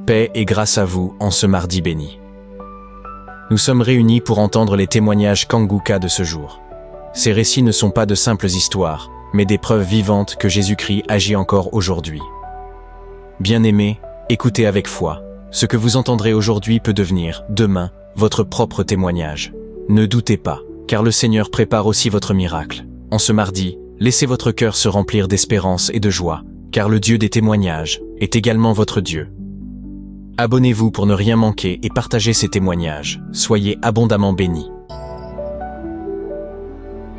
Paix et grâce à vous en ce mardi béni. Nous sommes réunis pour entendre les témoignages Kanguka de ce jour. Ces récits ne sont pas de simples histoires, mais des preuves vivantes que Jésus-Christ agit encore aujourd'hui. Bien-aimés, écoutez avec foi. Ce que vous entendrez aujourd'hui peut devenir, demain, votre propre témoignage. Ne doutez pas, car le Seigneur prépare aussi votre miracle. En ce mardi, laissez votre cœur se remplir d'espérance et de joie, car le Dieu des témoignages est également votre Dieu. Abonnez-vous pour ne rien manquer et partagez ces témoignages. Soyez abondamment bénis.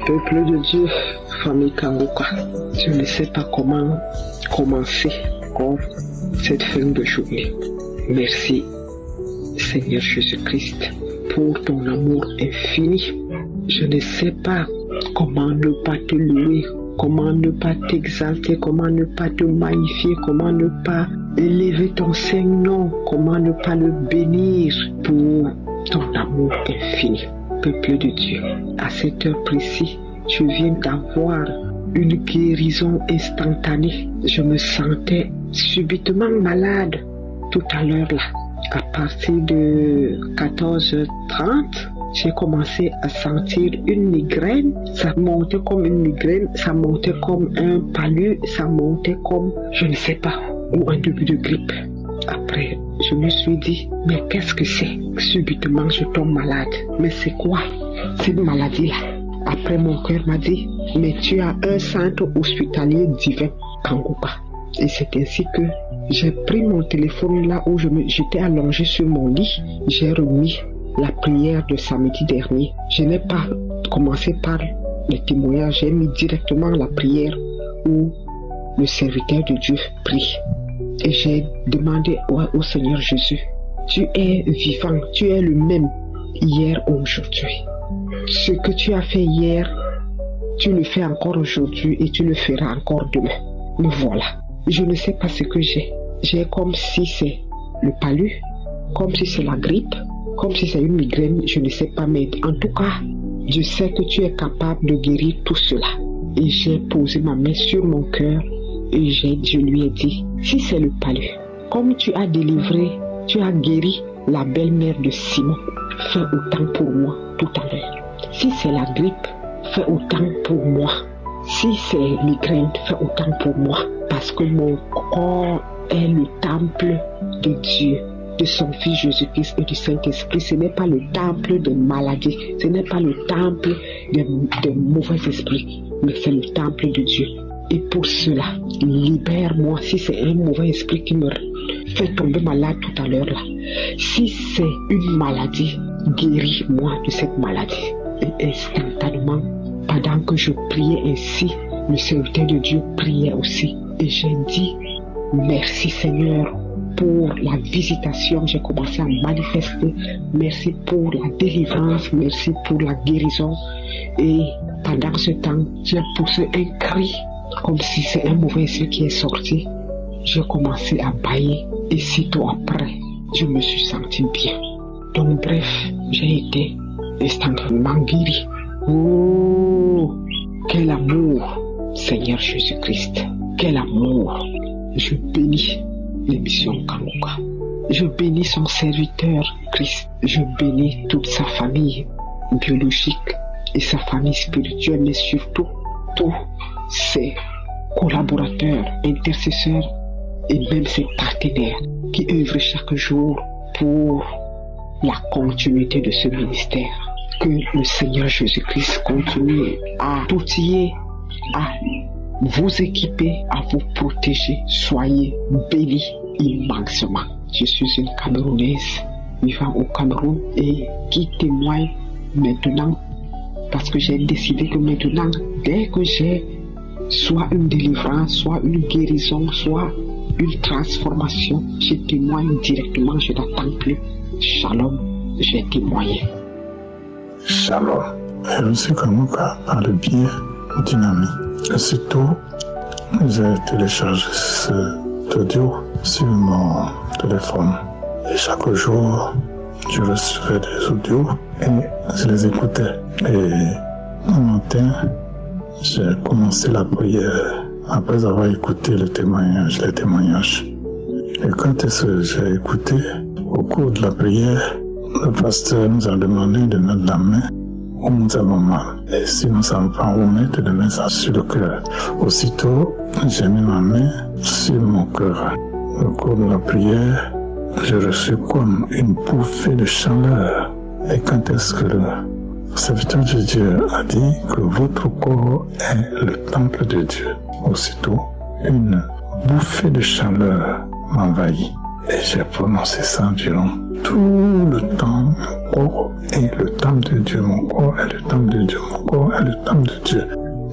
Peuple de Dieu, famille Kanguka, je ne sais pas comment commencer encore cette fin de journée. Merci, Seigneur Jésus-Christ, pour ton amour infini. Je ne sais pas comment ne pas te louer, comment ne pas t'exalter, comment ne pas te magnifier, comment ne pas élever ton Saint-Nom, comment ne pas le bénir pour ton amour infini. Peuple de Dieu, à cette heure précise, je viens d'avoir une guérison instantanée. Je me sentais subitement malade tout à l'heure là. À partir de 14h30, j'ai commencé à sentir une migraine. Ça montait comme une migraine, ça montait comme un palu, ça montait comme, je ne sais pas, ou un début de grippe. Après, je me suis dit, mais qu'est-ce que c'est? Subitement, je tombe malade. Mais c'est quoi cette maladie-là? Après, mon cœur m'a dit, mais tu as un centre hospitalier divin, Kanguka. Et c'est ainsi que j'ai pris mon téléphone là où j'étais allongé sur mon lit. J'ai remis la prière de samedi dernier. Je n'ai pas commencé par les témoignages, j'ai mis directement la prière où le serviteur de Dieu prie. Et j'ai demandé au Seigneur Jésus, tu es vivant, tu es le même hier, aujourd'hui. Ce que tu as fait hier, tu le fais encore aujourd'hui et tu le feras encore demain. Me voilà. Je ne sais pas ce que j'ai. J'ai comme si c'est le palu, comme si c'est la grippe, comme si c'est une migraine, je ne sais pas, mais en tout cas, je sais que tu es capable de guérir tout cela. Et j'ai posé ma main sur mon cœur et je lui ai dit, si c'est le palu, comme tu as délivré, tu as guéri la belle-mère de Simon, fais autant pour moi tout à l'heure. Si c'est la grippe, fais autant pour moi. Si c'est migraine, fais autant pour moi. Parce que mon corps est le temple de Dieu, de son Fils Jésus-Christ et du Saint-Esprit. Ce n'est pas le temple de maladie, ce n'est pas le temple de mauvais esprits, mais c'est le temple de Dieu. Et pour cela, libère-moi si c'est un mauvais esprit qui me fait tomber malade tout à l'heure là. Si c'est une maladie, guéris-moi de cette maladie. Et instantanément, pendant que je priais ainsi, le serviteur de Dieu priait aussi. Et j'ai dit, merci Seigneur pour la visitation. J'ai commencé à manifester. Merci pour la délivrance. Merci pour la guérison. Et pendant ce temps, j'ai poussé un cri, comme si c'est un mauvais esprit qui est sorti. J'ai commencé à bâiller. Et sitôt après, je me suis senti bien. Donc bref, j'ai été instantanément guéri. Oh, quel amour, Seigneur Jésus-Christ. Quel amour. Je bénis l'émission Kanguka. Je bénis son serviteur Christ. Je bénis toute sa famille biologique et sa famille spirituelle, mais surtout tous ses collaborateurs, intercesseurs et même ses partenaires qui œuvrent chaque jour pour la continuité de ce ministère. Que le Seigneur Jésus-Christ continue à t'outiller, à vous équiper, à vous protéger. Soyez bénis immensément. Je suis une Camerounaise vivant au Cameroun et qui témoigne maintenant parce que j'ai décidé que maintenant, dès que j'ai soit une délivrance, soit une guérison, soit une transformation, je témoigne directement, je n'attends plus. Shalom, j'ai témoigné. Shalom. Je suis Kanguka par le biais d'une amie. Aussitôt, j'ai téléchargé cet audio sur mon téléphone. Et chaque jour, je recevais des audios et je les écoutais. Et un matin, j'ai commencé la prière après avoir écouté les témoignages. Et quand est-ce que j'ai écouté, au cours de la prière, le pasteur nous a demandé de mettre la main où nous avons mal. Et si nous ne savons pas où mettre, de mettre ça sur le cœur. Aussitôt, j'ai mis ma main sur mon cœur. Au cours de la prière, j'ai reçu comme une bouffée de chaleur. Et quand est-ce que le serviteur de Dieu a dit que votre corps est le temple de Dieu? Aussitôt, une bouffée de chaleur m'envahit. Et j'ai prononcé ça durant tout le temps. Mon corps est le temple de Dieu. Mon corps est le temple de Dieu. Mon corps est le temple de Dieu.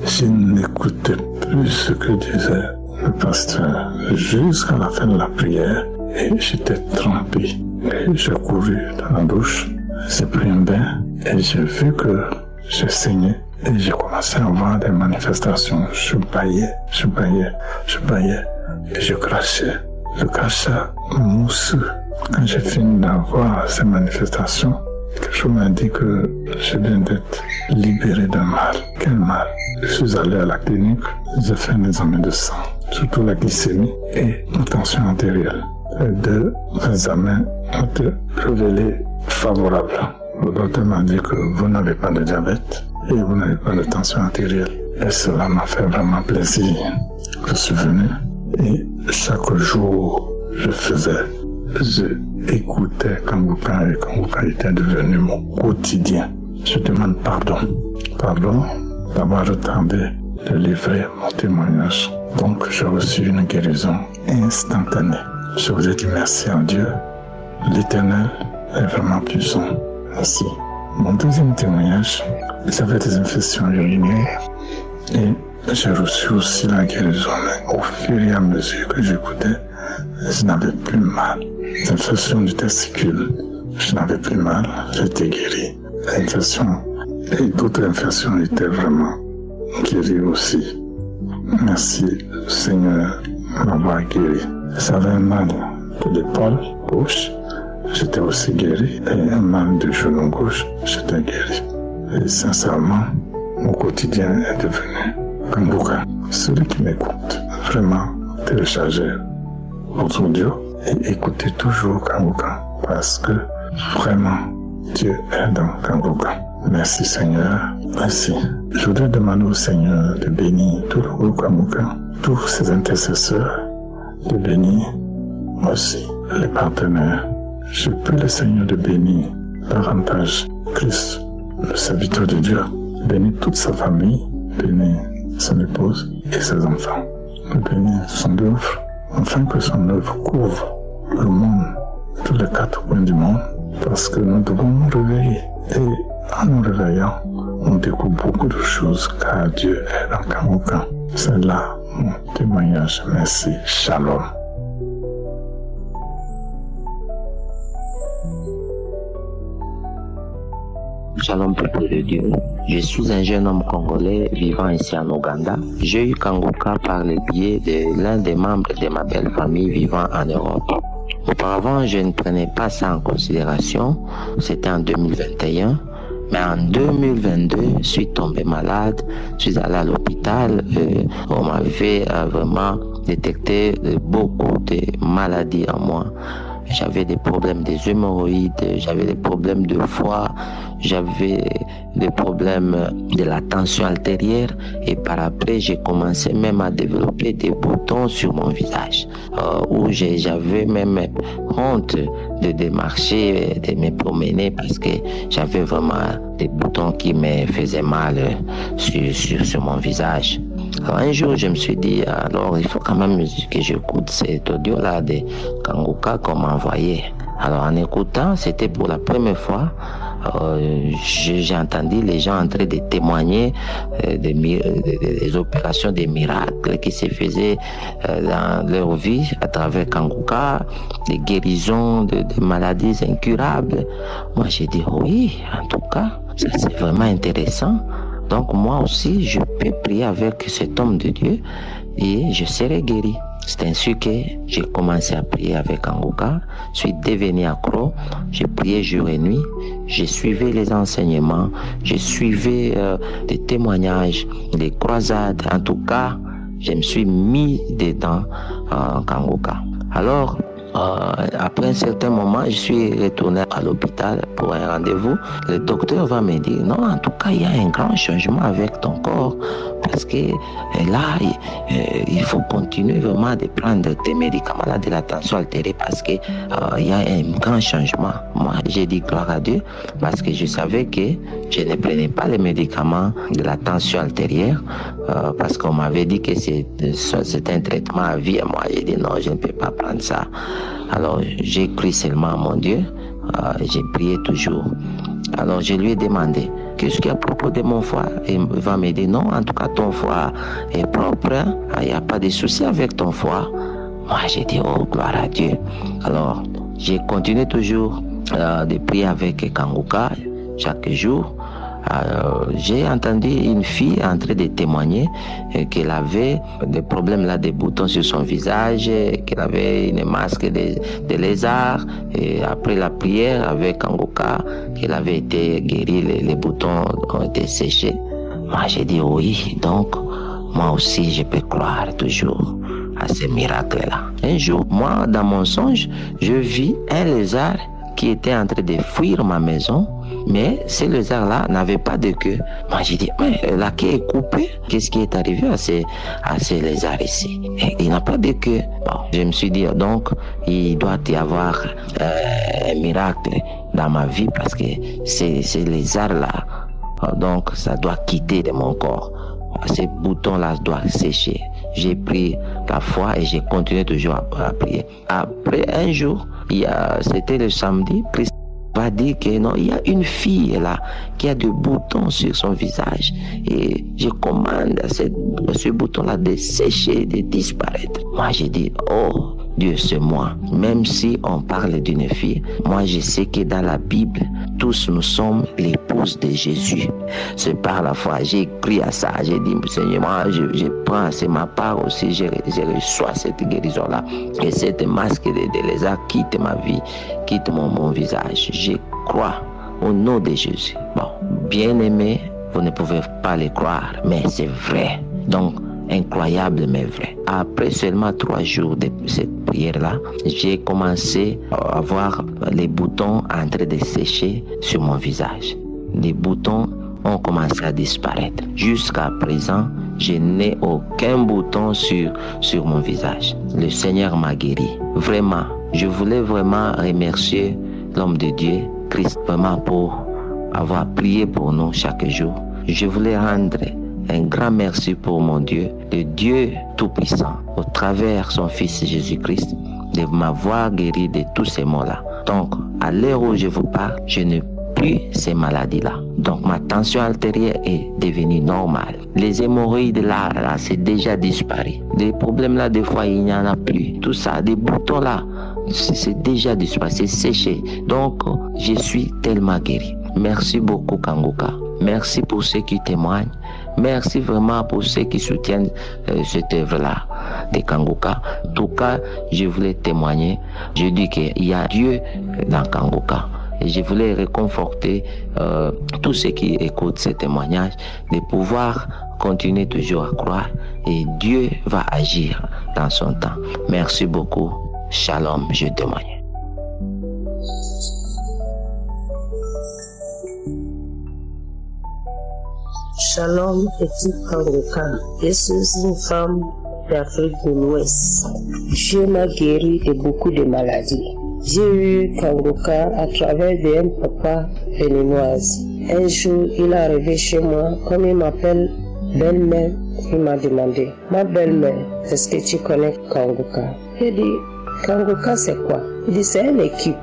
Je n'écoutais plus ce que disait le pasteur jusqu'à la fin de la prière. Et j'étais trempé. Et j'ai couru dans la douche. J'ai pris un bain. Et j'ai vu que je saignais. Et j'ai commencé à avoir des manifestations. Je baillais. Et je crachais. Le crachat mousseux. Quand j'ai fini d'avoir ces manifestations, quelque chose m'a dit que je viens d'être libéré d'un mal. Quel mal? Je suis allé à la clinique, j'ai fait un examen de sang, surtout la glycémie et la tension artérielle. Les deux examens ont été révélés favorables. Le docteur m'a dit que vous n'avez pas de diabète et vous n'avez pas de tension artérielle. Et cela m'a fait vraiment plaisir. Je suis venu et chaque jour je écoutais Kanguka et Kanguka était devenu mon quotidien. Je demande pardon d'avoir retardé de livrer mon témoignage. Donc j'ai reçu une guérison instantanée. Je vous ai dit merci à Dieu. L'Éternel est vraiment puissant. Merci. Mon deuxième témoignage, j'avais des infections urinaires et j'ai reçu aussi la guérison. Mais au fur et à mesure que j'écoutais, je n'avais plus mal. L'infection du testicule, je n'avais plus mal, j'étais guéri. L'infection et d'autres infections étaient vraiment guéries aussi. Merci Seigneur de m'avoir guéri. J'avais un mal de l'épaule gauche, j'étais aussi guéri. Et un mal de genou gauche, j'étais guéri. Et sincèrement, mon quotidien est devenu Kanguka. Celui qui m'écoute, vraiment, téléchargez votre audio et écoutez toujours Kanguka parce que vraiment Dieu est dans Kanguka. Merci Seigneur, merci. Je voudrais demander au Seigneur de bénir tout le groupe Kanguka, tous ses intercesseurs, de bénir aussi les partenaires. Je prie le Seigneur de bénir davantage Christ, le serviteur de Dieu, bénir toute sa famille, bénir son épouse et ses enfants, bénir son œuvre, afin que son œuvre couvre le monde, tous les quatre coins du monde, parce que nous devons nous réveiller. Et en nous réveillant, on découvre beaucoup de choses, car Dieu est dans Kanguka. C'est là mon témoignage. Merci. Shalom. Shalom peuple de Dieu. Je suis un jeune homme congolais vivant ici en Ouganda. J'ai eu Kanguka par le biais de l'un des membres de ma belle famille vivant en Europe. Auparavant, je ne prenais pas ça en considération. C'était en 2021. Mais en 2022, je suis tombé malade. Je suis allé à l'hôpital. On m'avait vraiment détecté beaucoup de maladies en moi. J'avais des problèmes des hémorroïdes, j'avais des problèmes de foie, j'avais des problèmes de la tension artérielle et par après j'ai commencé même à développer des boutons sur mon visage où j'avais même honte de marcher, de me promener parce que j'avais vraiment des boutons qui me faisaient mal sur mon visage. Alors un jour, je me suis dit, alors il faut quand même que j'écoute cet audio-là de Kanguka qu'on m'a envoyé. Alors en écoutant, c'était pour la première fois, j'ai entendu les gens en train de témoigner des opérations, des miracles qui se faisaient dans leur vie à travers Kanguka, des guérisons de maladies incurables. Moi j'ai dit oui, en tout cas, ça c'est vraiment intéressant. Donc moi aussi, je peux prier avec cet homme de Dieu et je serai guéri. C'est ainsi que j'ai commencé à prier avec Kanguka. Je suis devenu accro. J'ai prié jour et nuit. J'ai suivi les enseignements. J'ai suivi des témoignages, des croisades. En tout cas, je me suis mis dedans en Kanguka. Alors, Après un certain moment, je suis retourné à l'hôpital pour un rendez-vous. Le docteur va me dire, non, en tout cas, il y a un grand changement avec ton corps. Parce que là, il faut continuer vraiment de prendre tes médicaments là, de la tension altérée parce qu'il y a un grand changement. Moi, j'ai dit gloire à Dieu parce que je savais que je ne prenais pas les médicaments de la tension artérielle parce qu'on m'avait dit que c'était un traitement à vie. Et moi, j'ai dit non, je ne peux pas prendre ça. Alors, j'ai cru seulement à mon Dieu. J'ai prié toujours. Alors, je lui ai demandé, qu'est-ce qu'il y a à propos de mon foie? Et il va me dire, non, en tout cas, ton foie est propre. Hein? Il n'y a pas de souci avec ton foie. Moi, j'ai dit, oh, gloire à Dieu. Alors, j'ai continué toujours de prier avec Kanguka chaque jour. J'ai entendu une fille en train de témoigner qu'elle avait des problèmes là, des boutons sur son visage, qu'elle avait une masque de lézard. Et après la prière avec Kanguka, qu'elle avait été guérie, les boutons ont été séchés. Moi, j'ai dit oui, donc moi aussi, je peux croire toujours à ces miracles-là. Un jour, moi, dans mon songe, je vis un lézard qui était en train de fuir ma maison. Mais ce lézard-là n'avait pas de queue. Moi, j'ai dit, mais la queue est coupée. Qu'est-ce qui est arrivé à ces lézards ici? Et il n'a pas de queue. Bon, je me suis dit, donc, il doit y avoir un miracle dans ma vie parce que ces lézards-là, donc, ça doit quitter de mon corps. Ces boutons-là doivent sécher. J'ai pris la foi et j'ai continué toujours à prier. Après un jour, c'était le samedi, Christ va dire que non, il y a une fille là qui a des boutons sur son visage et je commande à ce bouton là de sécher, de disparaître. Moi j'ai dit, oh Dieu, c'est moi. Même si on parle d'une fille, moi je sais que dans la Bible, tous nous sommes l'épouse de Jésus. C'est par la foi, j'ai crié à ça, j'ai dit, Seigneur, moi je prends, c'est ma part aussi, je reçois cette guérison-là. Et cette masque de lézard quitte ma vie, quitte mon visage. Je crois au nom de Jésus. Bon, bien aimé, vous ne pouvez pas le croire, mais c'est vrai. Donc, incroyable mais vrai. Après seulement 3 jours de cette prière-là, j'ai commencé à voir les boutons en train de sécher sur mon visage. Les boutons ont commencé à disparaître. Jusqu'à présent, je n'ai aucun bouton sur mon visage. Le Seigneur m'a guéri. Vraiment, je voulais vraiment remercier l'homme de Dieu, Christ, vraiment pour avoir prié pour nous chaque jour. Je voulais rendre un grand merci pour mon Dieu, le Dieu Tout-Puissant, au travers son Fils Jésus-Christ, de m'avoir guéri de tous ces maux-là. Donc, à l'heure où je vous parle, je n'ai plus ces maladies-là. Donc, ma tension artérielle est devenue normale. Les hémorroïdes là, c'est déjà disparu. Des problèmes là, des fois, il n'y en a plus. Tout ça, des boutons là, c'est déjà disparu, c'est séché. Donc, je suis tellement guéri. Merci beaucoup, Kanguka. Merci pour ceux qui témoignent. Merci vraiment pour ceux qui soutiennent cette œuvre-là de Kanguka. En tout cas, je voulais témoigner. Je dis qu'il y a Dieu dans Kanguka. Et je voulais réconforter tous ceux qui écoutent ces témoignages de pouvoir continuer toujours à croire et Dieu va agir dans son temps. Merci beaucoup. Shalom, je témoigne. Shalom, équipe Kanguka. Je suis une femme d'Afrique de l'Ouest. Dieu m'a guéri de beaucoup de maladies. J'ai eu Kanguka à travers d'un papa béninoise. Un jour, il est arrivé chez moi, comme il m'appelle belle-mère, il m'a demandé, ma belle-mère, est-ce que tu connais Kanguka? J'ai dit, Kanguka c'est quoi? Il dit, c'est une équipe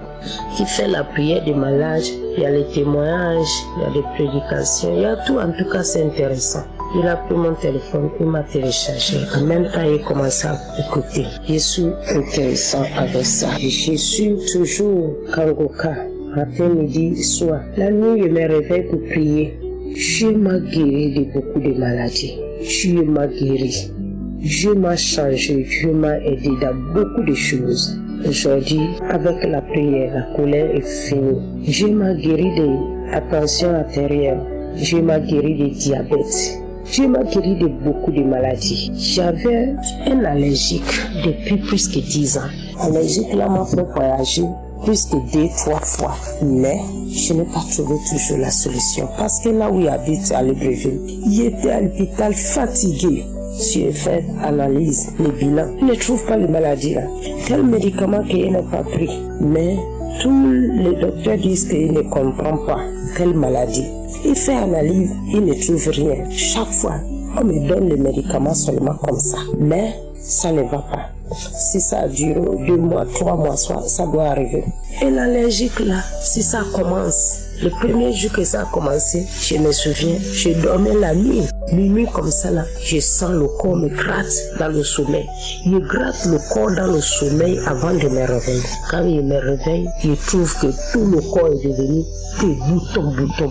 qui fait la prière des malades, il y a les témoignages, il y a les prédications, il y a tout, en tout cas c'est intéressant. Il a pris mon téléphone, il m'a téléchargé. En même temps, il commence à écouter. Je suis intéressant avec ça. Je suis toujours Kanguka, matin, midi, soir. La nuit, je me réveille pour prier. Dieu m'a guéri de beaucoup de maladies. Dieu m'a guéri. Dieu m'a changé. Dieu m'a aidé dans beaucoup de choses. Aujourd'hui, avec la prière, la colère est finie. Dieu m'a guéri de la tension artérielle. Dieu m'a guéri de diabète. Dieu m'a guéri de beaucoup de maladies. J'avais une allergique depuis plus de 10 ans. En Belgique, là, m'a fait voyager plus que 2-3 fois. Mais je n'ai pas trouvé toujours la solution. Parce que là où il habite à Libreville, il était à l'hôpital fatigué. J'ai fait analyse, les bilans. Il ne trouve pas les maladies là. Quel médicament qu'il n'a pas pris. Mais tous les docteurs disent qu'il ne comprend pas quelle maladie. Il fait analyse, il ne trouve rien. Chaque fois, on me donne les médicaments seulement comme ça. Mais ça ne va pas. Si ça dure 2 mois, 3 mois, ça doit arriver. Et l'allergique là, si ça commence, le premier jour que ça a commencé, je me souviens, je dormais la nuit. Minuit comme ça là, je sens le corps me gratte dans le sommeil. Il gratte le corps dans le sommeil avant de me réveiller. Quand il me réveille, il trouve que tout le corps est devenu des boutons.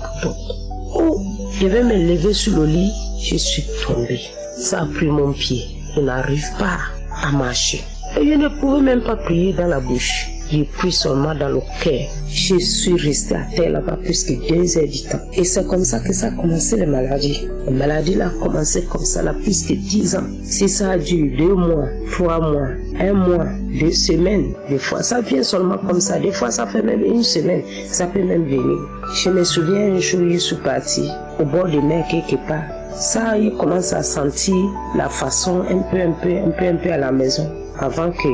Oh, je vais me lever sur le lit, je suis tombée. Ça a pris mon pied. Je n'arrive pas à marcher. Et je ne pouvais même pas prier dans la bouche. J'ai pris seulement dans le cœur. Je suis restée à terre là-bas plus que 2 heures du temps. Et c'est comme ça que ça a commencé les maladies. Les maladies là ont commencé comme ça là plus que 10 ans. Si ça a duré 2 mois, 3 mois, 1 mois, 2 semaines, des fois ça vient seulement comme ça. Des fois ça fait même 1 semaine. Ça peut même venir. Je me souviens un jour, je suis parti au bord de mer quelque part. Ça, il commence à sentir la façon un peu à la maison. Avant que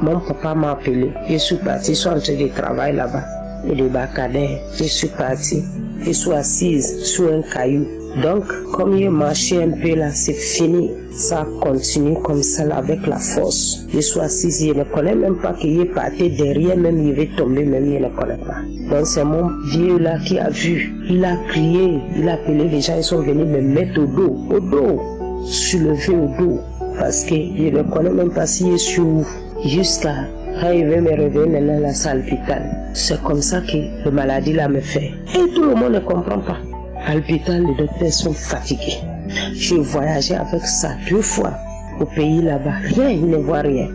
mon papa m'a appelé, je suis parti, je suis en train de travailler là-bas. Et de Bacadère, je suis parti, je suis assise sur un caillou. Donc, comme il marchait un peu là, c'est fini. Ça continue comme ça là, avec la force. Je suis assise, je ne connais même pas qu'il est parti derrière, même il va tomber, même je ne connais pas. Donc c'est mon vieux là qui a vu. Il a crié, il a appelé les gens, ils sont venus me mettre au dos, soulever au dos. Parce que je ne connais même pas s'il est sur où. Jusqu'à quand il veut me réveiller maintenant là, c'est à l'hôpital. C'est comme ça que la maladie là me fait. Et tout le monde ne comprend pas. À l'hôpital, les docteurs sont fatigués. J'ai voyagé avec ça 2 fois au pays là-bas. Rien, ils ne voient rien.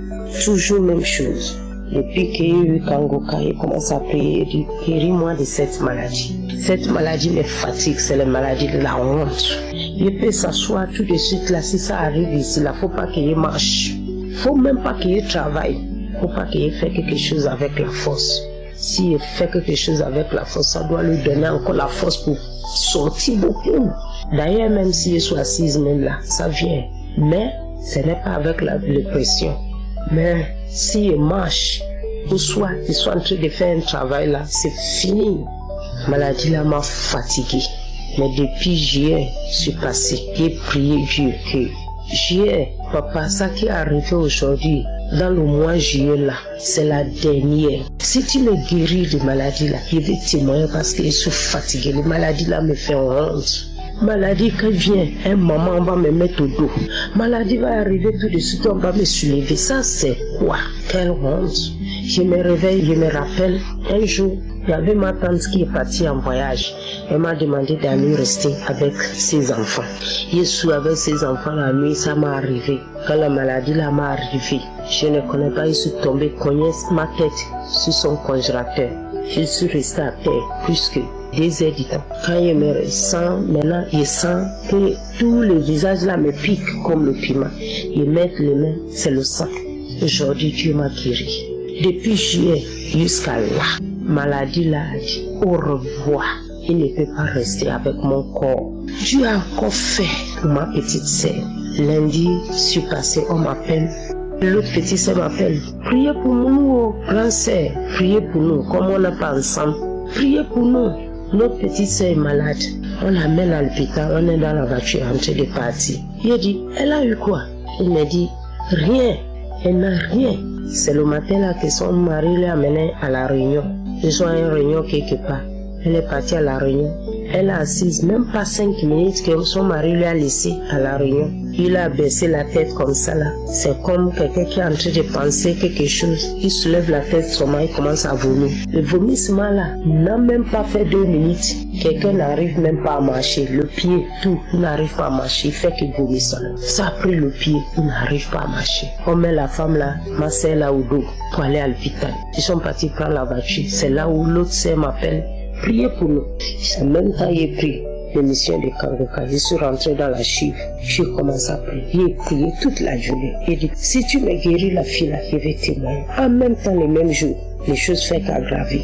Toujours même chose. Depuis qu'il y a eu Kangoka, il commence à prier, il dit, guéris-moi de cette maladie. Cette maladie me fatigue, c'est la maladie de la honte. Il peut s'asseoir tout de suite là, si ça arrive ici, là, faut pas qu'il marche. Faut même pas qu'il travaille. Faut pas qu'il fasse quelque chose avec la force. S'il fait quelque chose avec la force, ça doit lui donner encore la force pour sortir beaucoup. D'ailleurs, même si je suis assise même là, ça vient. Mais ce n'est pas avec la pression. Mais s'il marche, ou soit il soit en train de faire un travail là, c'est fini. La maladie là m'a fatigué. Mais depuis juillet, je suis passé. J'ai prié Dieu que juillet, papa, ça qui est arrivé aujourd'hui, dans le mois juillet là, c'est la dernière. Si tu me guéris de maladie là, je vais témoigner parce que je suis fatigué. Les maladies là me font honte. Maladie quand vient, un moment on va me mettre au dos. Maladie va arriver tout de suite, on va me soulever. Ça c'est quoi? Quelle honte. Je me réveille, je me rappelle, un jour, il y avait ma tante qui est partie en voyage. Elle m'a demandé d'aller rester avec ses enfants. Je suis avec ses enfants la nuit, ça m'est arrivé. Quand la maladie là m'est arrivée, je ne connais pas, je suis tombé, cogné ma tête sur son congélateur. Je suis resté à terre plus que 2 heures du temps. Quand je me sens, maintenant, je sens que tout le visage là me pique comme le piment. Je mets les mains, c'est le sang. Aujourd'hui, Dieu m'a guéri. Depuis juillet jusqu'à là, maladie là, au revoir. Il ne peut pas rester avec mon corps. Dieu a encore fait pour ma petite sœur. Lundi, je suis passé, on m'appelle. L'autre petite sœur m'appelle. Priez pour nous, grand sœur. Priez pour nous, comme on n'a pas ensemble. Priez pour nous. Notre petite sœur est malade. On l'amène à l'hôpital, on est dans la voiture en train de partir. Il a dit, elle a eu quoi? Il m'a dit, rien. Elle n'a rien. C'est le matin là que son mari l'a amené à la réunion. Ils ont une réunion quelque part. Elle est partie à la réunion. Elle a assise même pas 5 minutes que son mari lui a laissé à la réunion. Il a baissé la tête comme ça là. C'est comme quelqu'un qui est en train de penser quelque chose. Il soulève la tête, son mari commence à vomir. Le vomissement là n'a même pas fait 2 minutes. Quelqu'un n'arrive même pas à marcher. Le pied, tout, il n'arrive pas à marcher. Il fait qu'il vomisse. Ça a pris le pied, il n'arrive pas à marcher. On met la femme là, ma sœur là au dos, pour aller à l'hôpital. Ils sont partis prendre la voiture. C'est là où l'autre sœur m'appelle. Priez pour nous. En même temps, j'ai pris. l'émission de Kangoka, je suis rentré dans la chive. J'ai commencé à prier toute la journée. J'ai dit, si tu me guéris la fille là, je vais témoigner. En même temps, le même jour, les choses fait qu'aggraver.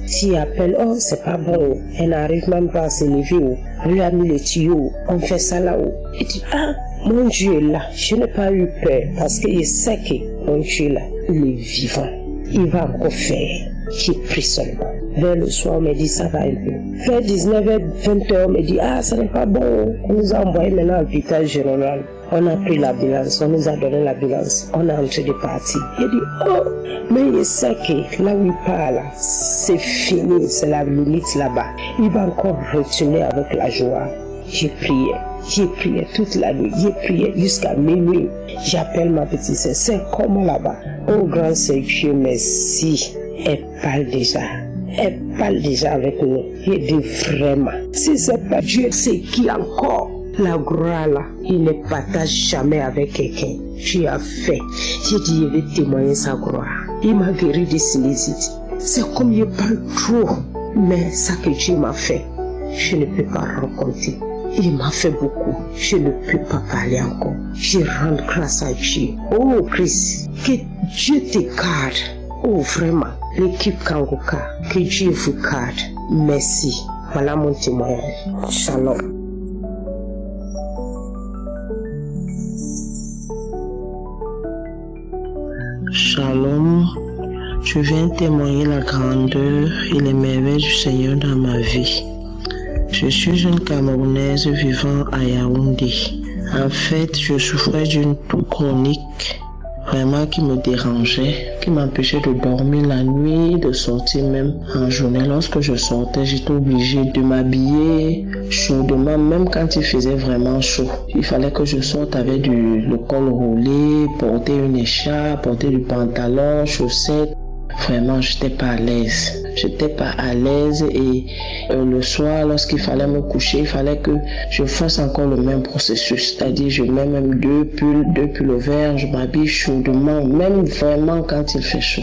Si appelle, oh, c'est pas bon, elle n'arrive même pas à se lever, on lui a mis les tuyaux, on fait ça là-haut. Il dit, ah, mon Dieu est là, je n'ai pas eu peur, parce qu'il sait que mon Dieu là, il est vivant, il va encore faire. J'ai pris seulement. Vers le soir, on me dit, ça va un peu. Vers 19h, 20h, on me dit, ah, ça n'est pas bon, on nous a envoyé maintenant à l'hôpital général. On a pris l'ambulance, on nous a donné l'ambulance, on est en train de partir. Il dit, oh, mais il sait que là où il parle, c'est fini, c'est la limite là-bas. Il va encore retourner avec la joie. J'ai prié toute la nuit, j'ai prié jusqu'à minuit. J'appelle ma petite sœur, c'est comment là-bas? Oh grand Dieu, merci. Elle parle déjà avec nous. Je dis vraiment, si c'est pas Dieu, c'est qui encore? La gloire là, il ne partage jamais avec quelqu'un. Tu as fait. J'ai dit, je vais témoigner sa gloire. Il m'a guéri de sinusite. C'est comme je parle trop. Mais ça que Dieu m'a fait, je ne peux pas raconter. Il m'a fait beaucoup. Je ne peux pas parler encore. Je rends grâce à Dieu. Oh Christ, que Dieu te garde. Oh vraiment, l'équipe Kangoka, que Dieu vous garde. Merci. Voilà mon témoignage. Shalom. Shalom, je viens témoigner la grandeur et les merveilles du Seigneur dans ma vie. Je suis une Camerounaise vivant à Yaoundé. En fait, je souffrais d'une toux chronique vraiment qui me dérangeait, qui m'empêchait de dormir la nuit, de sortir même en journée. Lorsque je sortais, j'étais obligée de m'habiller chaudement, même quand il faisait vraiment chaud. Il fallait que je sorte avec le col roulé, porter une écharpe, porter du pantalon, chaussettes. Vraiment, j'étais pas à l'aise. Et le soir, lorsqu'il fallait me coucher, il fallait que je fasse encore le même processus. C'est-à-dire, je mets même deux pulls verts, je m'habille chaudement, même vraiment quand il fait chaud.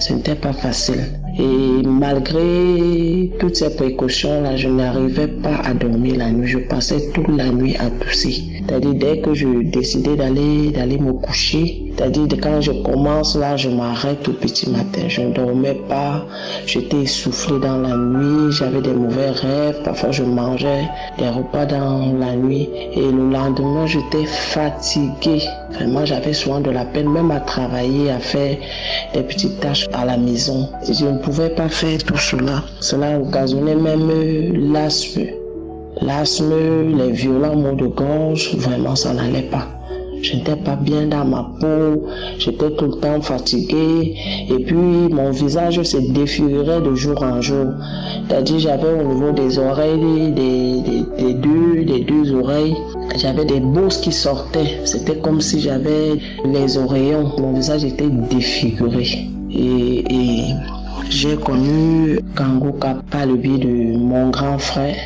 Ce n'était pas facile. Et malgré toutes ces précautions-là, je n'arrivais pas à dormir la nuit. Je passais toute la nuit à tousser. C'est-à-dire, dès que je décidais d'aller me coucher, c'est-à-dire quand je commence là, je m'arrête au petit matin. Je ne dormais pas, j'étais essoufflée dans la nuit, j'avais des mauvais rêves, parfois je mangeais des repas dans la nuit et le lendemain j'étais fatiguée. Vraiment, j'avais souvent de la peine même à travailler, à faire des petites tâches à la maison. Je ne pouvais pas faire tout cela. Cela occasionnait même l'asthme. L'asthme, les violents maux de gorge, vraiment ça n'allait pas. Je n'étais pas bien dans ma peau, j'étais tout le temps fatiguée et puis mon visage se défigurait de jour en jour. C'est-à-dire j'avais au niveau des oreilles, des deux oreilles, j'avais des bosses qui sortaient. C'était comme si j'avais les oreillons, mon visage était défiguré. Et j'ai connu Kangoka par le biais de mon grand frère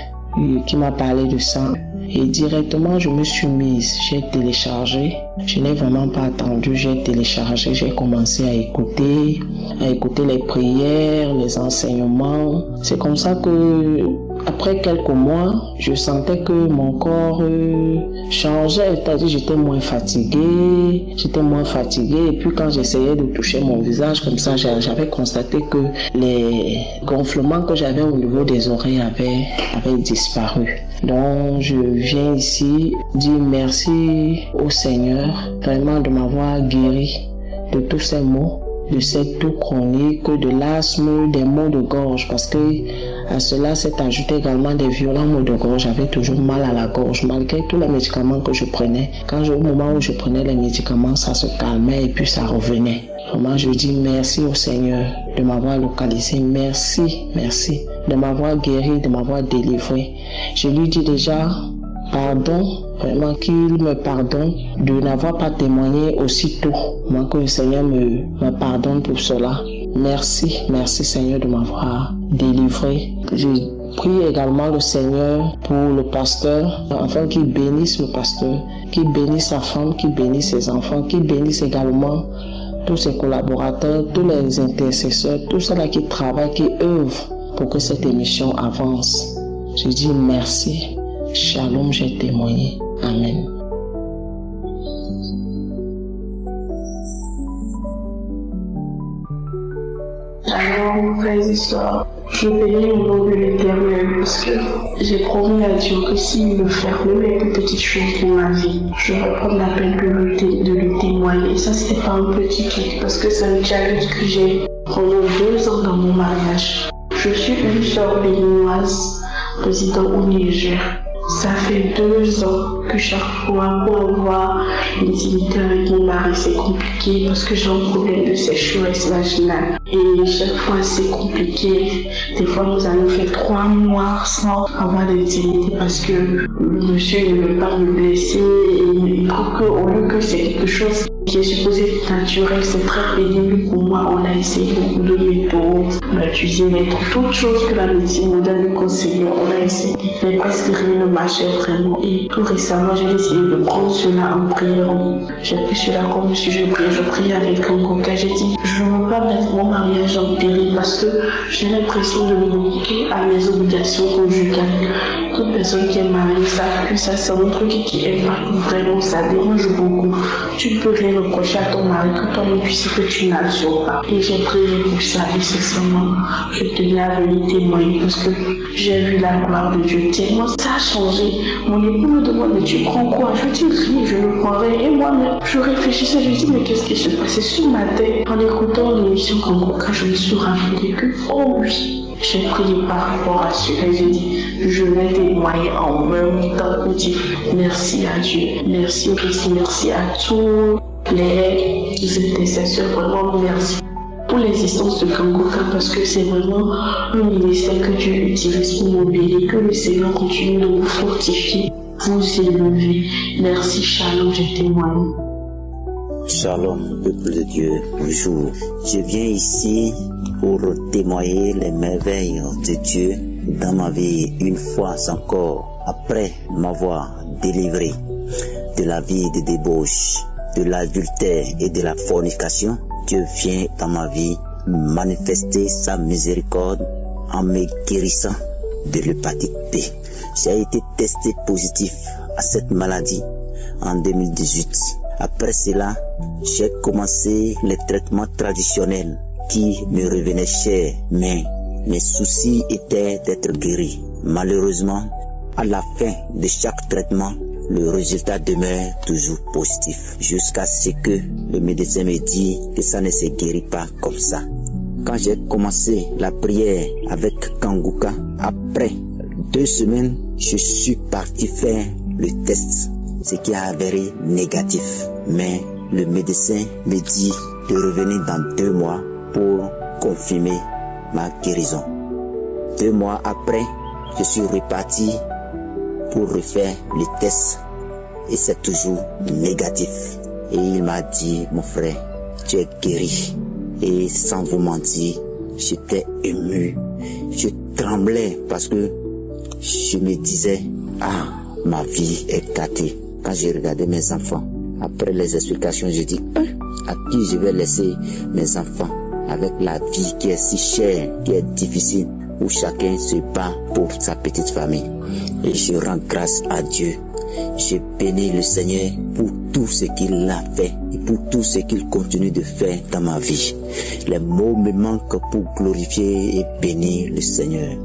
qui m'a parlé de ça. Et directement, je me suis mise, j'ai téléchargé. Je n'ai vraiment pas attendu, j'ai téléchargé, j'ai commencé à écouter les prières, les enseignements. C'est comme ça que, après quelques mois, je sentais que mon corps changeait, c'est-à-dire j'étais moins fatiguée. Et puis quand j'essayais de toucher mon visage comme ça, j'avais constaté que les gonflements que j'avais au niveau des oreilles avaient disparu. Donc je viens ici dire merci au Seigneur vraiment de m'avoir guéri de tous ces maux, de cette toux chronique, de l'asthme, des maux de gorge, parce que à cela s'est ajouté également des violents maux de gorge. J'avais toujours mal à la gorge malgré tous les médicaments que je prenais. Au moment où je prenais les médicaments, ça se calmait et puis ça revenait. Vraiment, je dis merci au Seigneur de m'avoir localisé. Merci de m'avoir guéri, de m'avoir délivré. Je lui dis déjà pardon, vraiment qu'il me pardonne de n'avoir pas témoigné aussitôt. Moi, que le Seigneur me pardonne pour cela. Merci Seigneur de m'avoir délivré. Je prie également le Seigneur pour le pasteur, afin qu'il bénisse le pasteur, qu'il bénisse sa femme, qu'il bénisse ses enfants, qu'il bénisse également tous ses collaborateurs, tous les intercesseurs, tous ceux-là qui travaillent, qui œuvrent pour que cette émission avance. Je dis merci. Shalom, j'ai témoigné. Amen. Alors, frères et sœurs, je bénis le nom de l'Éternel parce que j'ai promis à Dieu que s'il me ferme mes plus petites choses pour ma vie, je vais prendre la peine de lui témoigner. Ça, c'était pas un petit truc parce que c'est un challenge que j'ai pendant 2 ans dans mon mariage. Je suis une sœur béninoise résidant au Niger. Ça fait 2 ans que chaque fois pour avoir l'intimité avec mon mari, c'est compliqué parce que j'ai un problème de sécheresse vaginale. Et chaque fois, c'est compliqué. Des fois, nous allons faire 3 mois sans avoir d'intimité parce que le monsieur ne veut pas me blesser et il trouve qu'au lieu que c'est quelque chose qui est supposé être naturel, c'est très pénible pour moi. On a essayé beaucoup de méthodes, la cuisine et toutes choses que la médecine moderne nous conseille. On a essayé, mais presque rien ne marchait vraiment. Et tout récemment, j'ai décidé de prendre cela en prière. J'ai pris cela comme sujet de prière. Je prie avec Kangoka. J'ai dit, je ne veux pas mettre mon mariage en péril parce que j'ai l'impression de me manquer à mes obligations conjugales. Toute personne qui est mariée savent que ça, c'est un truc qui impacte vraiment, ça dérange beaucoup. Tu ne peux rien reprocher à ton mari que toi-même tu sais que tu n'assures pas. Et j'ai prié pour ça et sincèrement, je tenais à venir témoigner parce que j'ai vu la gloire de Dieu. Tellement ça a changé. Mon époux me demande, mais tu prends quoi? Je dis rien, je ne prends rien. Et moi-même, je réfléchissais, je dis, mais qu'est-ce qui se passait sur ma tête? En écoutant l'émission Kangoka, je me suis rappelé que, oh oui, j'ai prié par rapport à cela et j'ai dit, je vais témoigner en même temps pour dire merci à Dieu, merci à tous les intercesseurs, vraiment merci pour l'existence de Kangoka parce que c'est vraiment un ministère que Dieu utilise pour m'obéir, que le Seigneur continue de vous fortifier, vous élever. Merci, shalom, je témoigne. Shalom, peuple de Dieu, bonjour. Je viens ici pour témoigner les merveilles de Dieu dans ma vie une fois encore, après m'avoir délivré de la vie de débauche, de l'adultère et de la fornication. Dieu vient dans ma vie manifester sa miséricorde en me guérissant de l'hépatite B. J'ai été testé positif à cette maladie en 2018. Après cela, j'ai commencé les traitements traditionnels qui me revenaient cher, mais mes soucis étaient d'être guéri. Malheureusement, à la fin de chaque traitement, le résultat demeure toujours positif, jusqu'à ce que le médecin me dit que ça ne se guérit pas comme ça. Quand j'ai commencé la prière avec Kangoka, après 2 semaines, je suis parti faire le test, ce qui a avéré négatif. Mais le médecin me dit de revenir dans 2 mois pour confirmer ma guérison. 2 mois après, je suis reparti pour refaire le test et c'est toujours négatif. Et il m'a dit, mon frère, tu es guéri. Et sans vous mentir, j'étais ému, je tremblais parce que je me disais, ah, ma vie est gâtée. Quand j'ai regardé mes enfants, après les explications, je dis, à qui je vais laisser mes enfants avec la vie qui est si chère, qui est difficile, où chacun se bat pour sa petite famille. Et je rends grâce à Dieu. Je bénis le Seigneur pour tout ce qu'il a fait et pour tout ce qu'il continue de faire dans ma vie. Les mots me manquent pour glorifier et bénir le Seigneur.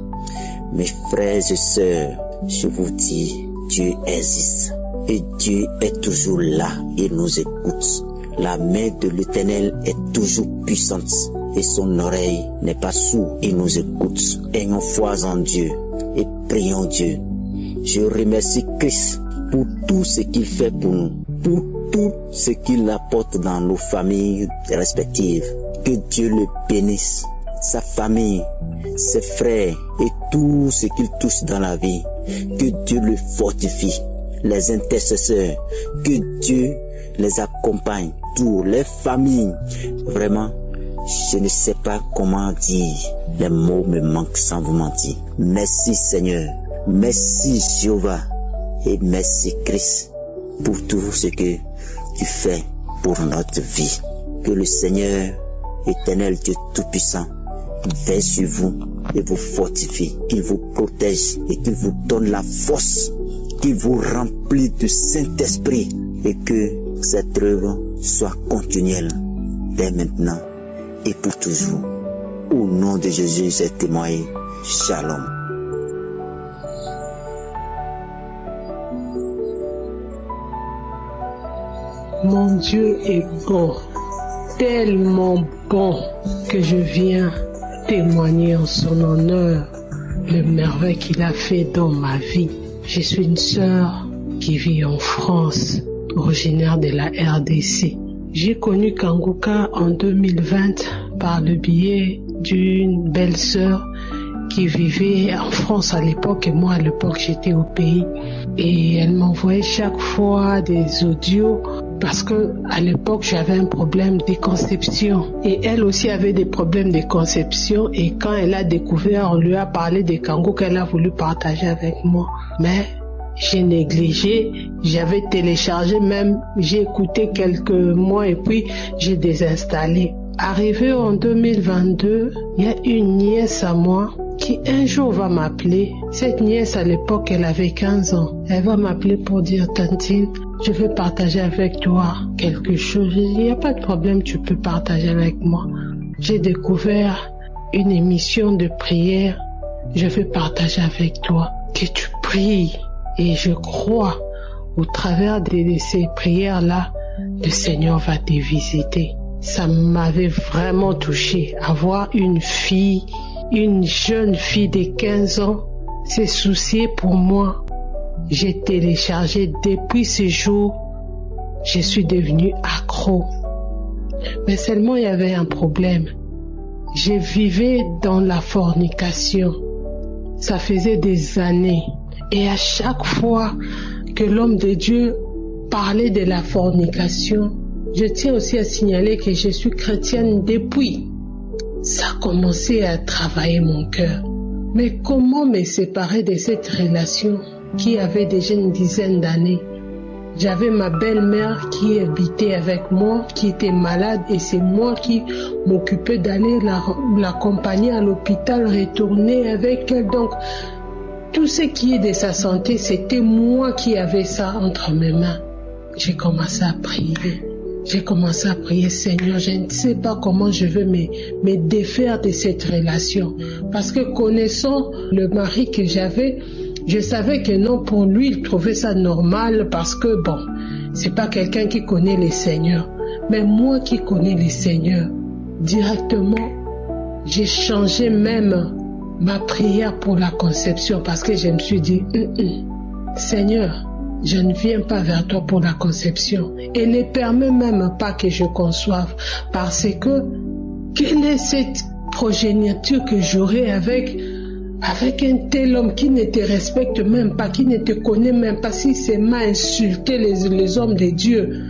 Mes frères et sœurs, je vous dis, Dieu existe. Et Dieu est toujours là, il nous écoute. La main de l'Éternel est toujours puissante et son oreille n'est pas sourde, il nous écoute. Ayons foi en Dieu et prions Dieu. Je remercie Christ pour tout ce qu'il fait pour nous, pour tout ce qu'il apporte dans nos familles respectives. Que Dieu le bénisse, sa famille, ses frères et tout ce qu'il touche dans la vie. Que Dieu le fortifie. Les intercesseurs, que Dieu les accompagne, toutes les familles. Vraiment, je ne sais pas comment dire. Les mots me manquent sans vous mentir. Merci Seigneur, merci Jéhovah et merci Christ pour tout ce que tu fais pour notre vie. Que le Seigneur, éternel Dieu Tout-Puissant, veille sur vous et vous fortifie, qu'il vous protège et qu'il vous donne la force, qu'il vous remplit du Saint-Esprit et que cette œuvre soit continuelle dès maintenant et pour toujours. Au nom de Jésus, j'ai témoigné. Shalom. Mon Dieu est bon, tellement bon que je viens témoigner en son honneur le merveille qu'il a fait dans ma vie. Je suis une sœur qui vit en France, originaire de la RDC. J'ai connu Kanguka en 2020 par le biais d'une belle sœur qui vivait en France à l'époque et moi à l'époque j'étais au pays. Et elle m'envoyait chaque fois des audios parce que à l'époque j'avais un problème de conception et elle aussi avait des problèmes de conception, et quand elle a découvert, on lui a parlé de Kanguka, qu'elle a voulu partager avec moi, mais j'ai négligé, j'avais téléchargé même, j'ai écouté quelques mois et puis j'ai désinstallé. Arrivé en 2022, il y a une nièce à moi qui un jour va m'appeler. Cette nièce à l'époque elle avait 15 ans. Elle va m'appeler pour dire: Tantine, je veux partager avec toi quelque chose. Je dis: il n'y a pas de problème, tu peux partager avec moi. J'ai découvert une émission de prière. Je veux partager avec toi. Que tu pries. Et je crois, au travers de ces prières-là, le Seigneur va te visiter. Ça m'avait vraiment touché. Avoir une fille, une jeune fille de 15 ans, s'est souciée pour moi. J'ai téléchargé depuis ce jour. Je suis devenue accro. Mais seulement il y avait un problème. Je vivais dans la fornication. Ça faisait des années. Et à chaque fois que l'homme de Dieu parlait de la fornication, je tiens aussi à signaler que je suis chrétienne depuis. Ça a commencé à travailler mon cœur. Mais comment me séparer de cette relation qui avait déjà une dizaine d'années? J'avais ma belle-mère qui habitait avec moi, qui était malade, et c'est moi qui m'occupais d'aller l'accompagner à l'hôpital, retourner avec elle. Donc, tout ce qui est de sa santé, c'était moi qui avais ça entre mes mains. J'ai commencé à prier. Seigneur, je ne sais pas comment je vais me défaire de cette relation. Parce que connaissant le mari que j'avais, je savais que non, pour lui, il trouvait ça normal parce que bon, c'est pas quelqu'un qui connaît le Seigneur. Mais moi qui connais le Seigneur, directement, j'ai changé même ma prière pour la conception parce que je me suis dit, Seigneur, je ne viens pas vers toi pour la conception et ne permets même pas que je conçoive, parce que quelle est cette progéniture que j'aurai avec un tel homme qui ne te respecte même pas, qui ne te connaît même pas? Si c'est m'a insulté les hommes de Dieu,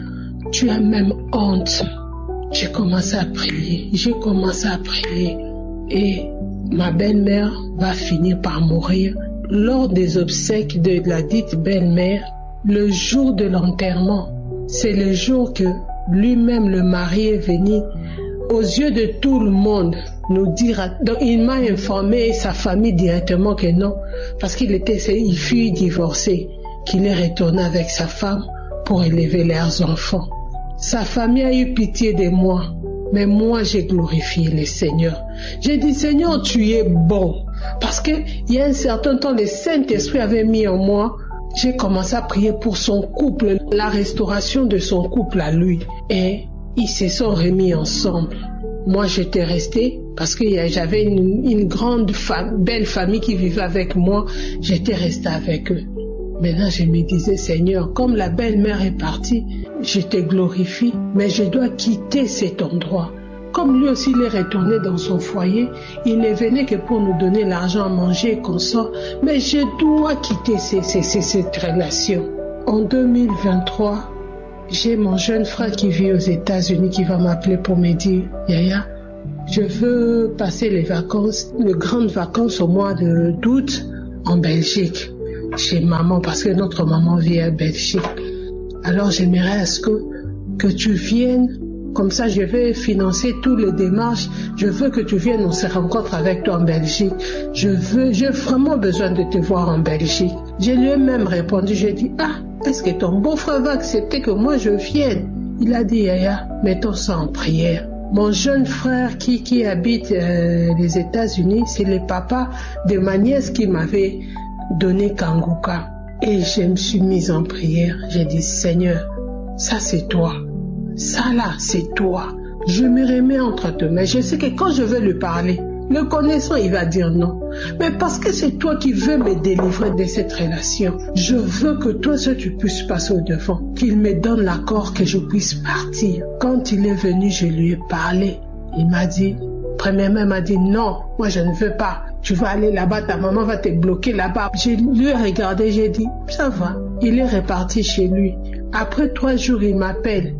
tu as même honte. J'ai commencé à prier et ma belle-mère va finir par mourir. Lors des obsèques de la dite belle-mère, le jour de l'enterrement, c'est le jour que lui-même, le mari, est venu aux yeux de tout le monde nous dire. Donc il m'a informé, sa famille directement, que non, parce qu'il fut divorcé, qu'il est retourné avec sa femme pour élever leurs enfants. Sa famille a eu pitié de moi, mais moi j'ai glorifié le Seigneur. J'ai dit: Seigneur, tu es bon. Parce qu'il y a un certain temps, le Saint-Esprit avait mis en moi. J'ai commencé à prier pour son couple, la restauration de son couple à lui. Et ils se sont remis ensemble. Moi, j'étais restée parce que j'avais une grande belle famille qui vivait avec moi. J'étais restée avec eux. Maintenant, je me disais: Seigneur, comme la belle-mère est partie, je te glorifie, mais je dois quitter cet endroit. Comme lui aussi, il est retourné dans son foyer, il ne venait que pour nous donner l'argent à manger et qu'on sort. Mais je dois quitter cette relation. En 2023, j'ai mon jeune frère qui vit aux États-Unis qui va m'appeler pour me dire: Yaya, je veux passer les grandes vacances au mois d'août en Belgique, chez maman, parce que notre maman vit en Belgique. Alors j'aimerais à ce que tu viennes Comme ça, je vais financer toutes les démarches. Je veux que tu viennes, on se rencontre avec toi en Belgique. J'ai vraiment besoin de te voir en Belgique. Je lui ai même répondu, j'ai dit, est-ce que ton beau-frère va accepter que moi je vienne? Il a dit, Yaya, mettons ça en prière. Mon jeune frère qui habite les États-Unis, c'est le papa de ma nièce qui m'avait donné Kanguka. Et je me suis mise en prière. J'ai dit, Seigneur, ça c'est toi. Ça là, c'est toi. Je me remets entre tes mains. Je sais que quand je vais lui parler, le connaissant, il va dire non. Mais parce que c'est toi qui veux me délivrer de cette relation, je veux que toi, seul, tu puisses passer au devant. Qu'il me donne l'accord que je puisse partir. Quand il est venu, je lui ai parlé. Il m'a dit, premièrement, il m'a dit non, moi je ne veux pas. Tu vas aller là-bas, ta maman va te bloquer là-bas. Je lui ai regardé, j'ai dit, ça va. Il est reparti chez lui. Après 3 jours, il m'appelle.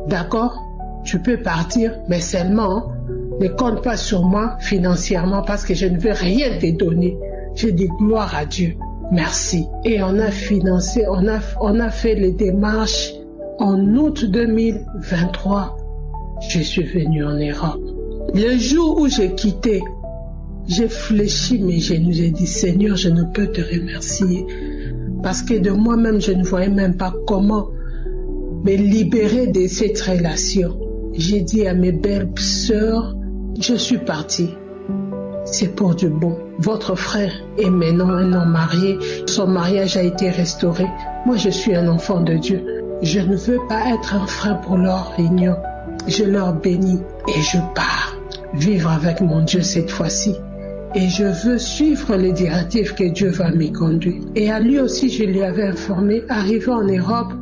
D'accord, tu peux partir, mais seulement, ne compte pas sur moi financièrement parce que je ne veux rien te donner. Je dis gloire à Dieu. Merci. Et on a financé, on a fait les démarches en août 2023. Je suis venu en Europe. Le jour où j'ai quitté, j'ai fléchi mes genoux. J'ai dit, Seigneur, je ne peux te remercier parce que de moi-même, je ne voyais même pas comment me libérer de cette relation. J'ai dit à mes belles sœurs, je suis partie. C'est pour du bon. Votre frère est maintenant un homme marié. Son mariage a été restauré. Moi, je suis un enfant de Dieu. Je ne veux pas être un frein pour leur réunion. Je leur bénis et je pars vivre avec mon Dieu cette fois-ci. Et je veux suivre les directives que Dieu va me conduire. Et à lui aussi, je lui avais informé, arrivé en Europe,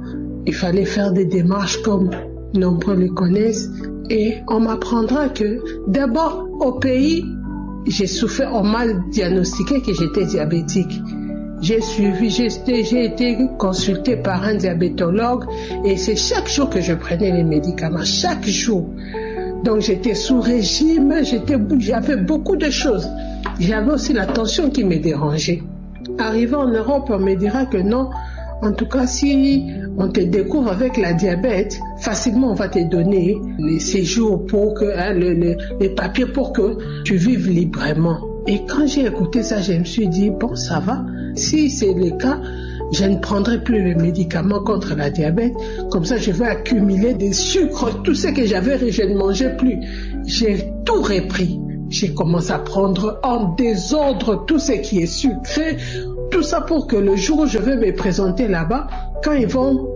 il fallait faire des démarches comme nombreux le connaissent. Et on m'apprendra que d'abord au pays, j'ai souffert, on m'a diagnostiqué que j'étais diabétique. J'ai été consultée par un diabétologue et c'est chaque jour que je prenais les médicaments, chaque jour. Donc j'étais sous régime, j'avais beaucoup de choses. J'avais aussi la tension qui me dérangeait. Arrivé en Europe, on me dira que non. En tout cas, si on te découvre avec la diabète, facilement on va te donner les séjours pour que, les papiers pour que tu vives librement. Et quand j'ai écouté ça, je me suis dit, bon, ça va. Si c'est le cas, je ne prendrai plus le médicament contre la diabète. Comme ça, je vais accumuler des sucres, tout ce que j'avais, je ne mangeais plus. J'ai tout repris. J'ai commencé à prendre en désordre tout ce qui est sucré, tout ça pour que le jour où je vais me présenter là-bas, quand ils vont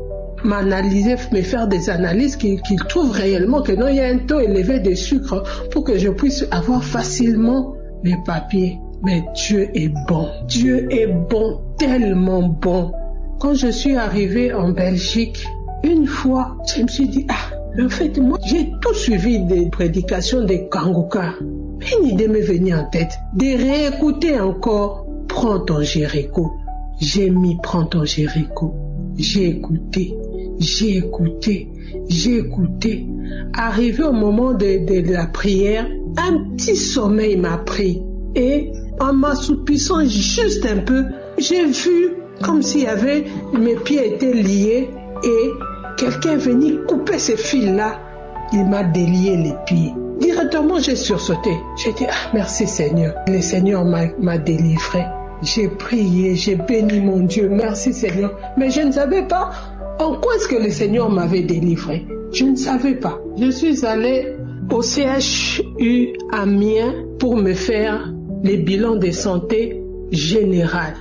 m'analyser, me faire des analyses, qu'ils trouvent réellement que non, il y a un taux élevé de sucre pour que je puisse avoir facilement les papiers. Mais Dieu est bon. Dieu est bon, tellement bon. Quand je suis arrivée en Belgique, une fois, je me suis dit, en fait, moi, j'ai tout suivi des prédications de Kanguka. Une idée m'est venue en tête de réécouter encore Prends ton Jéricho. J'ai mis Prends ton Jéricho. J'ai écouté. Arrivé au moment de la prière, un petit sommeil m'a pris. Et en m'assoupissant juste un peu, j'ai vu comme s'il y avait, mes pieds étaient liés et quelqu'un venait couper ces fils-là. Il m'a délié les pieds. Directement, j'ai sursauté. J'ai dit, merci Seigneur. Le Seigneur m'a délivré. J'ai prié, j'ai béni mon Dieu. Merci Seigneur. Mais je ne savais pas en quoi est-ce que le Seigneur m'avait délivré. Je ne savais pas. Je suis allée au CHU Amiens pour me faire les bilans de santé générale.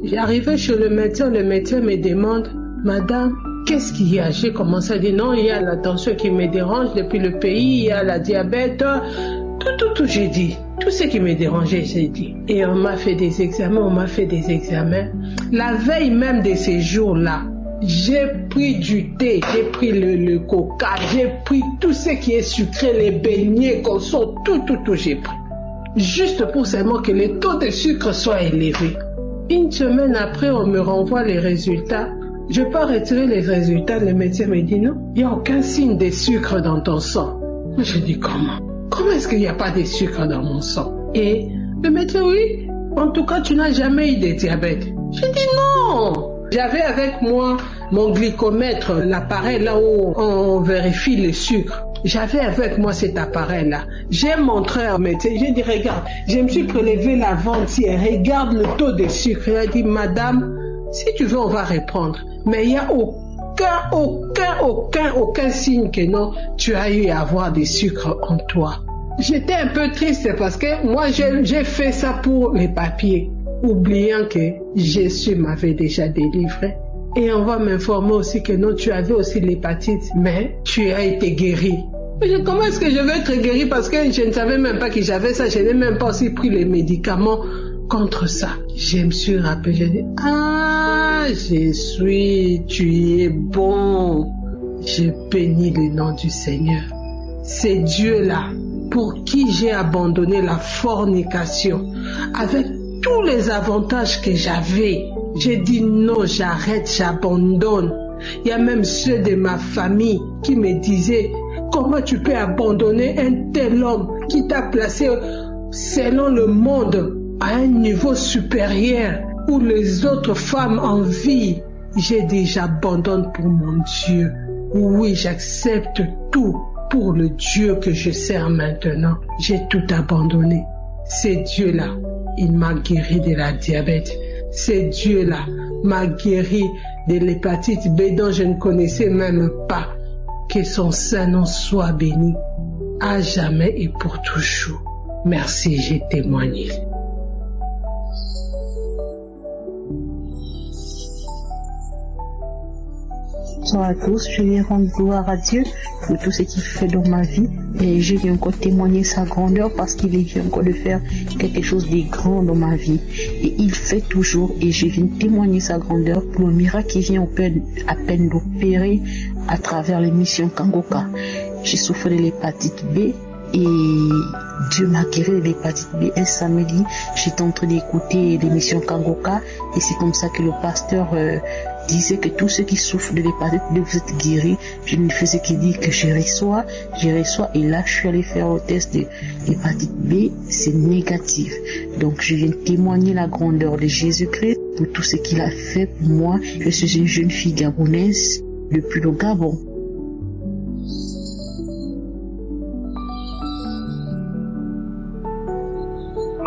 J'arrivais chez le médecin me demande, Madame, qu'est-ce qu'il y a? J'ai commencé à dire non, il y a la tension qui me dérange depuis le pays, il y a la diabète, tout j'ai dit. Tout ce qui me dérangeait, j'ai dit. Et on m'a fait des examens, La veille même de ces jours-là, j'ai pris du thé, j'ai pris le coca, j'ai pris tout ce qui est sucré, les beignets, conso, tout j'ai pris. Juste pour seulement que le taux de sucre soit élevé. Une semaine après, on me renvoie les résultats. Je peux retirer les résultats. Le médecin me dit non, il n'y a aucun signe de sucre dans ton sang. Je dis comment? Comment est-ce qu'il n'y a pas de sucre dans mon sang? Et le médecin, oui, en tout cas, tu n'as jamais eu de diabète. Je dis non. J'avais avec moi mon glycomètre, l'appareil là où on vérifie le sucre. j'avais avec moi cet appareil-là. J'ai montré au médecin, j'ai dit, regarde, je me suis prélevé l'avant-hier, regarde le taux de sucre. Il a dit, madame, si tu veux, on va répondre. Mais il n'y a aucun signe que non, tu as eu à avoir des sucres en toi. J'étais un peu triste parce que moi, j'ai fait ça pour les papiers, oubliant que Jésus m'avait déjà délivré. Et on va m'informer aussi que non, tu avais aussi l'hépatite, mais tu as été guéri. Comment est-ce que je vais être guéri parce que je ne savais même pas que j'avais ça, je n'ai même pas aussi pris les médicaments contre ça. Je me suis rappelé, j'ai dit, ah, Jésus, tu es bon. Je bénis le nom du Seigneur. C'est Dieu-là pour qui j'ai abandonné la fornication avec tous les avantages que j'avais. J'ai dit non, j'arrête, j'abandonne. Il y a même ceux de ma famille qui me disaient, comment tu peux abandonner un tel homme qui t'a placé selon le monde à un niveau supérieur où les autres femmes envient. J'ai dit, j'abandonne pour mon Dieu. Oui, j'accepte tout pour le Dieu que je sers maintenant. J'ai tout abandonné. C'est Dieu-là, il m'a guéri de la diabète. C'est Dieu-là m'a guéri de l'hépatite B dont je ne connaissais même pas. Que son Saint-Nom soit béni à jamais et pour toujours. Merci, j'ai témoigné. Bonsoir à tous, je viens rendre gloire à Dieu pour tout ce qu'il fait dans ma vie et je viens encore témoigner sa grandeur parce qu'il vient encore de faire quelque chose de grand dans ma vie et il fait toujours et je viens témoigner sa grandeur pour le miracle qui vient à peine d'opérer à travers l'émission Kangoka. J'ai souffert de l'hépatite B et Dieu m'a guéri de l'hépatite B. Un samedi, j'étais en train d'écouter l'émission Kangoka et c'est comme ça que le pasteur disait que tous ceux qui souffrent de l'hépatite B, vous êtes guéris. Je ne faisais que dire que je reçois et là je suis allé faire le test de l'hépatite B, c'est négatif. Donc je viens témoigner la grandeur de Jésus-Christ pour tout ce qu'il a fait pour moi. Je suis une jeune fille gabonaise depuis le Gabon.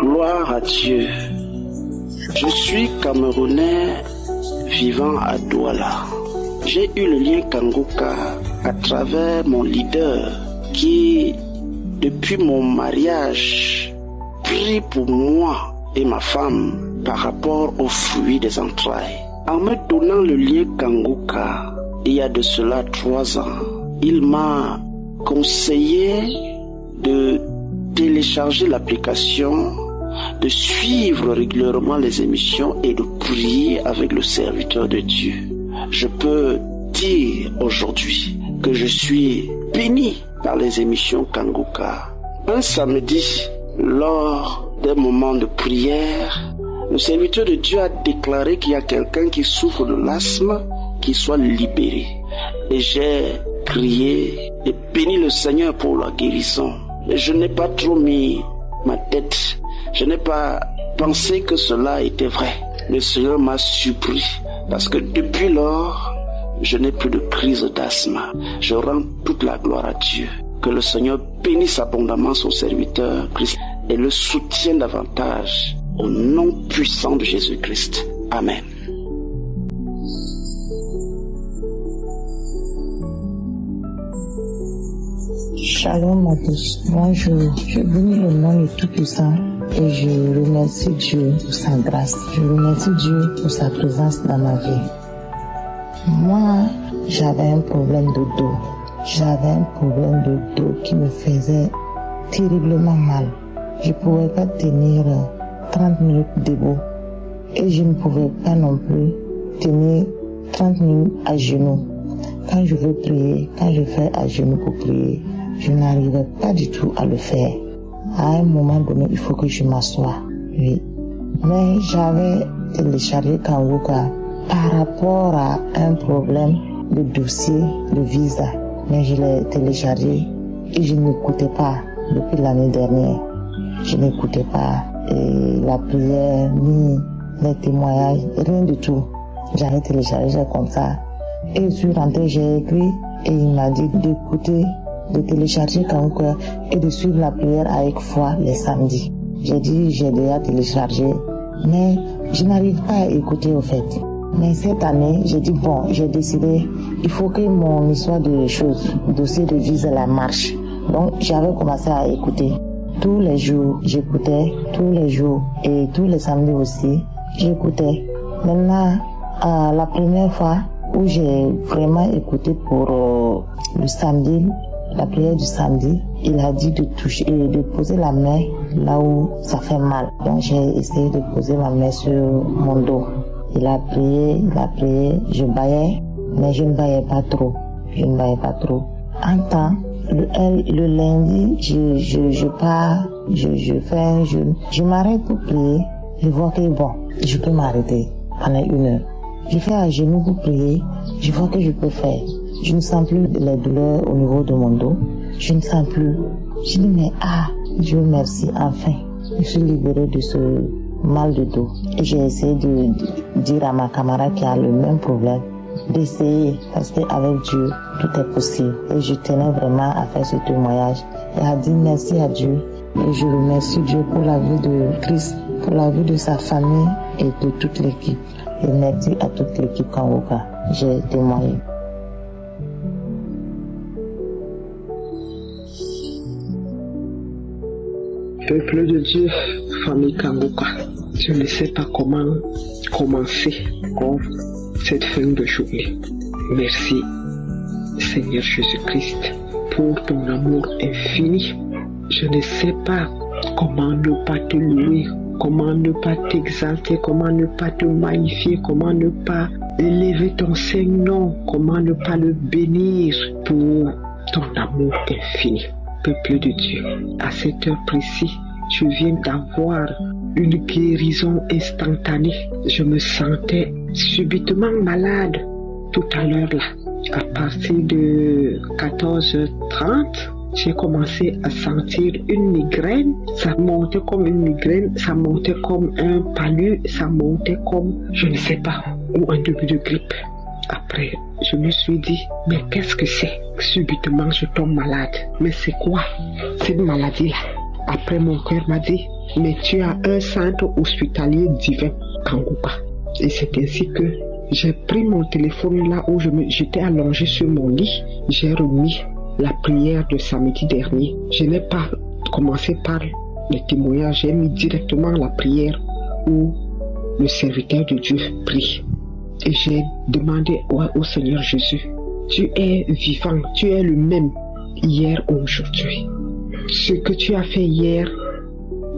Gloire à Dieu. Je suis Camerounais vivant à Douala. J'ai eu le lien Kangoka à travers mon leader qui, depuis mon mariage, prie pour moi et ma femme par rapport aux fruits des entrailles. En me donnant le lien Kangoka, il y a de cela 3 ans, il m'a conseillé de télécharger l'application, de suivre régulièrement les émissions et de prier avec le serviteur de Dieu. Je peux dire aujourd'hui que je suis béni par les émissions Kangoka. Un samedi, lors d'un moment de prière, le serviteur de Dieu a déclaré qu'il y a quelqu'un qui souffre de l'asthme qui soit libéré. Et j'ai crié et béni le Seigneur pour la guérison. Et je n'ai pas trop mis ma tête. Je n'ai pas pensé que cela était vrai. Le Seigneur m'a surpris parce que depuis lors, je n'ai plus de crise d'asthme. Je rends toute la gloire à Dieu. Que le Seigneur bénisse abondamment son serviteur Christ et le soutienne davantage au nom puissant de Jésus-Christ. Amen. Shalom à tous. Bonjour. Je bénis le nom du Tout-Puissant et je remercie Dieu pour sa grâce. Je remercie Dieu pour sa présence dans ma vie. Moi, j'avais un problème de dos. J'avais un problème de dos qui me faisait terriblement mal. Je ne pouvais pas tenir 30 minutes debout et je ne pouvais pas non plus tenir 30 minutes à genoux. Quand je veux prier, quand je fais à genoux pour prier, je n'arrivais pas du tout à le faire. À un moment donné, il faut que je m'assoie. Oui. Mais j'avais téléchargé Kangoka par rapport à un problème de dossier de visa. Mais je l'ai téléchargé et je n'écoutais pas depuis l'année dernière. Je n'écoutais pas la prière, ni les témoignages, rien du tout. J'avais téléchargé comme ça. Et je suis rentré, j'ai écrit et il m'a dit d'écouter de télécharger Kanguka et de suivre la prière avec foi les samedis. J'ai dit, j'ai déjà téléchargé, mais je n'arrive pas à écouter au fait. Mais cette année, j'ai dit, bon, j'ai décidé, il faut que mon histoire de choses, dossier de vise la marche. Donc, j'avais commencé à écouter. Tous les jours, j'écoutais, tous les jours, et tous les samedis aussi, j'écoutais. Maintenant, la première fois où j'ai vraiment écouté pour le samedi, la prière du samedi, il a dit de toucher et de poser la main là où ça fait mal. Donc j'ai essayé de poser ma main sur mon dos. Il a prié, je baillais, mais je ne baillais pas trop. En temps, le lundi, je pars, je m'arrête pour prier. Je vois que bon, je peux m'arrêter pendant 1 heure. Je fais à genoux pour prier, je vois que je peux faire. Je ne sens plus les douleurs au niveau de mon dos. Je ne sens plus. Je dis mais Dieu merci, enfin, je suis libérée de ce mal de dos. Et j'ai essayé de dire à ma camarade qui a le même problème d'essayer, parce qu'avec Dieu, tout est possible. Et je tenais vraiment à faire ce témoignage et à dire merci à Dieu. Et je remercie Dieu pour la vie de Christ, pour la vie de sa famille et de toute l'équipe. Et merci à toute l'équipe Kanguka. J'ai témoigné. Peuple de Dieu, famille Kanguka, je ne sais pas comment commencer cette fin de journée. Merci, Seigneur Jésus-Christ, pour ton amour infini. Je ne sais pas comment ne pas te louer, comment ne pas t'exalter, comment ne pas te magnifier, comment ne pas élever ton Saint-Nom, comment ne pas le bénir pour ton amour infini. Peuple de Dieu, à cette heure précise, je viens d'avoir une guérison instantanée. Je me sentais subitement malade tout à l'heure là. À partir de 14h30, j'ai commencé à sentir une migraine. Ça montait comme une migraine, ça montait comme un palu, ça montait comme, je ne sais pas, ou un début de grippe. Après, je me suis dit, mais qu'est-ce que c'est? Subitement, je tombe malade. Mais c'est quoi cette maladie-là? Après, mon cœur m'a dit, mais tu as un centre hospitalier divin, Kanguka. Et c'est ainsi que j'ai pris mon téléphone là où j'étais allongé sur mon lit. J'ai remis la prière de samedi dernier. Je n'ai pas commencé par le témoignage, j'ai mis directement la prière où le serviteur de Dieu prie. Et j'ai demandé au Seigneur Jésus, tu es vivant, tu es le même hier, aujourd'hui. Ce que tu as fait hier,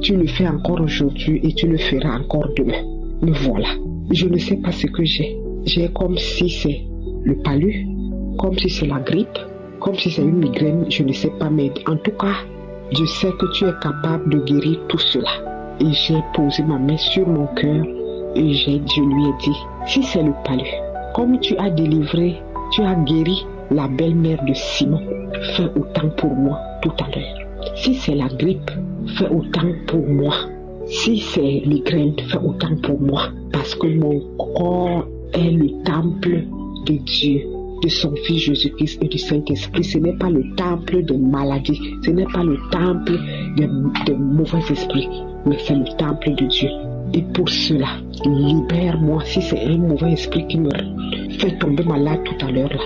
tu le fais encore aujourd'hui et tu le feras encore demain. Me voilà. Je ne sais pas ce que j'ai. J'ai comme si c'est le palu, comme si c'est la grippe, comme si c'est une migraine, je ne sais pas, mais en tout cas, je sais que tu es capable de guérir tout cela. Et j'ai posé ma main sur mon cœur et je lui ai dit, si c'est le palu, comme tu as délivré, tu as guéri la belle-mère de Simon, fais autant pour moi tout à l'heure. Si c'est la grippe, fais autant pour moi. Si c'est migraine, fais autant pour moi. Parce que mon corps est le temple de Dieu, de son Fils Jésus-Christ et du Saint-Esprit. Ce n'est pas le temple de maladie, ce n'est pas le temple de mauvais esprits, mais c'est le temple de Dieu. Et pour cela, libère-moi si c'est un mauvais esprit qui me fait tomber malade tout à l'heure là.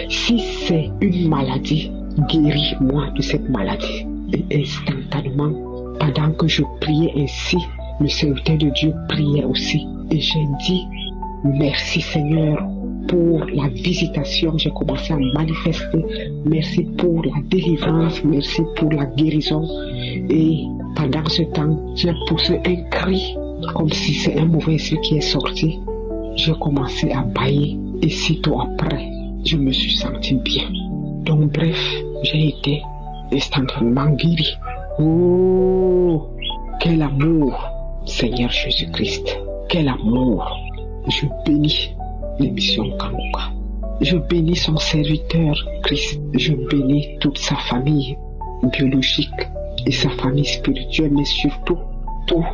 Si c'est une maladie, guéris-moi de cette maladie. Et instantanément, pendant que je priais ainsi, le serviteur de Dieu priait aussi. Et j'ai dit, merci Seigneur pour la visitation. J'ai commencé à manifester. Merci pour la délivrance. Merci pour la guérison. Et pendant ce temps, j'ai poussé un cri comme si c'est un mauvais esprit qui est sorti. J'ai commencé à bailler et sitôt après, je me suis senti bien. Donc bref, j'ai été instantanément guéri. Oh, quel amour, Seigneur Jésus-Christ. Quel amour. Je bénis l'émission Kanguka. Je bénis son serviteur Christ. Je bénis toute sa famille biologique et sa famille spirituelle, mais surtout tous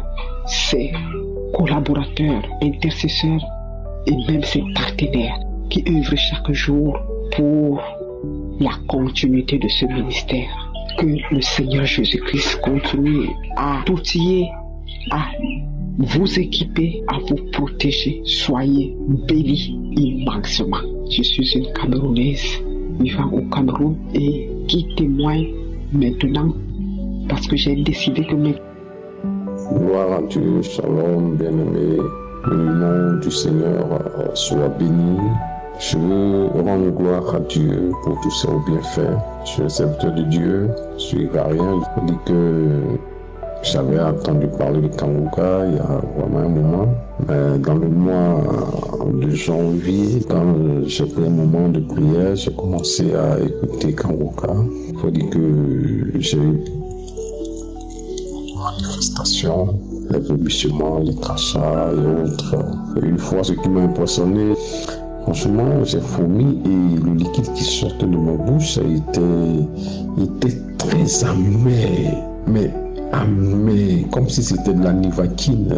ses collaborateurs, intercesseurs et même ses partenaires qui œuvrent chaque jour pour la continuité de ce ministère. Que le Seigneur Jésus-Christ continue à t'outiller, à vous équiper, à vous protéger. Soyez bénis immensément. Je suis une Camerounaise vivant au Cameroun et qui témoigne maintenant parce que j'ai décidé que mes... Gloire à Dieu, shalom, bien-aimé, le nom du Seigneur soit béni. Je veux rendre gloire à Dieu pour tous ses bienfaits. Je suis un serviteur de Dieu, je suis ivoirien. Je dis que j'avais entendu parler de Kangoka il y a vraiment un moment. Mais dans le mois de janvier, quand j'ai pris un moment de prière, j'ai commencé à écouter Kangoka. Il faut dire que j'ai eu manifestations, les balbutiements, les crachats et autres. Et une fois, ce qui m'a impressionné, franchement, j'ai fourmi et le liquide qui sortait de ma bouche était très amer, mais amer, comme si c'était de la nivaquine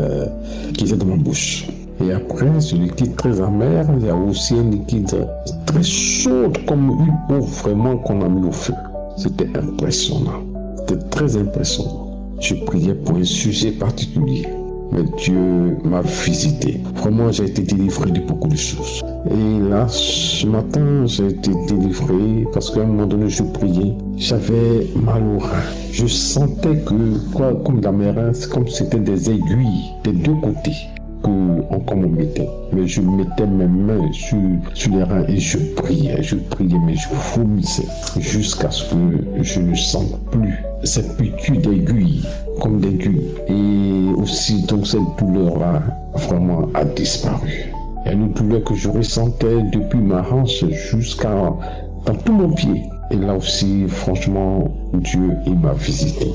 qui était dans ma bouche. Et après ce liquide très amer, il y a aussi un liquide très chaud, comme une eau vraiment qu'on a mis au feu. C'était impressionnant, c'était très impressionnant. Je priais pour un sujet particulier. Mais Dieu m'a visité. Vraiment, j'ai été délivré de beaucoup de choses. Et là, ce matin, j'ai été délivré parce qu'à un moment donné, je priais. J'avais mal au rein. Je sentais que, comme dans mes reins, c'est comme si c'était des aiguilles des deux côtés qu'on me mettait. Mais je mettais mes mains sur les reins et je priais, mais je vomissais jusqu'à ce que je ne sente plus cette piqûre d'aiguille, comme d'aiguille. Et aussi, donc, cette douleur-là, vraiment, a disparu. Il y a une douleur que je ressentais depuis ma hanche jusqu'à dans tout mon pied. Et là aussi, franchement, Dieu, il m'a visité.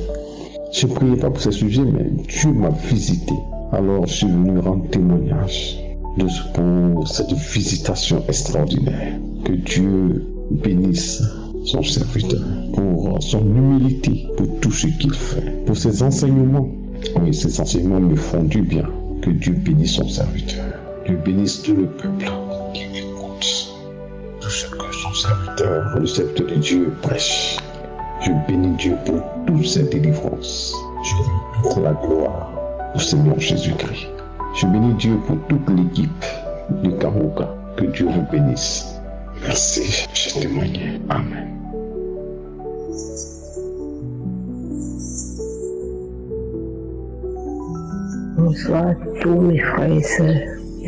Je ne priais pas pour ce sujet, mais Dieu m'a visité. Alors, je suis venu rendre témoignage pour cette visitation extraordinaire. Que Dieu bénisse son serviteur pour son humilité, pour tout ce qu'il fait, pour ses enseignements. Oui, ces enseignements me font du bien. Que Dieu bénisse son serviteur. Dieu bénisse tout le peuple qui écoute tout ce que son serviteur, le serviteur de Dieu, prêche. Je bénis Dieu pour toutes ces délivrances. Je rends toute la gloire au Seigneur Jésus-Christ. Je bénis Dieu pour toute l'équipe de Kangoka. Que Dieu vous bénisse. Merci, j'ai témoigné. Amen. Bonsoir à tous mes frères et sœurs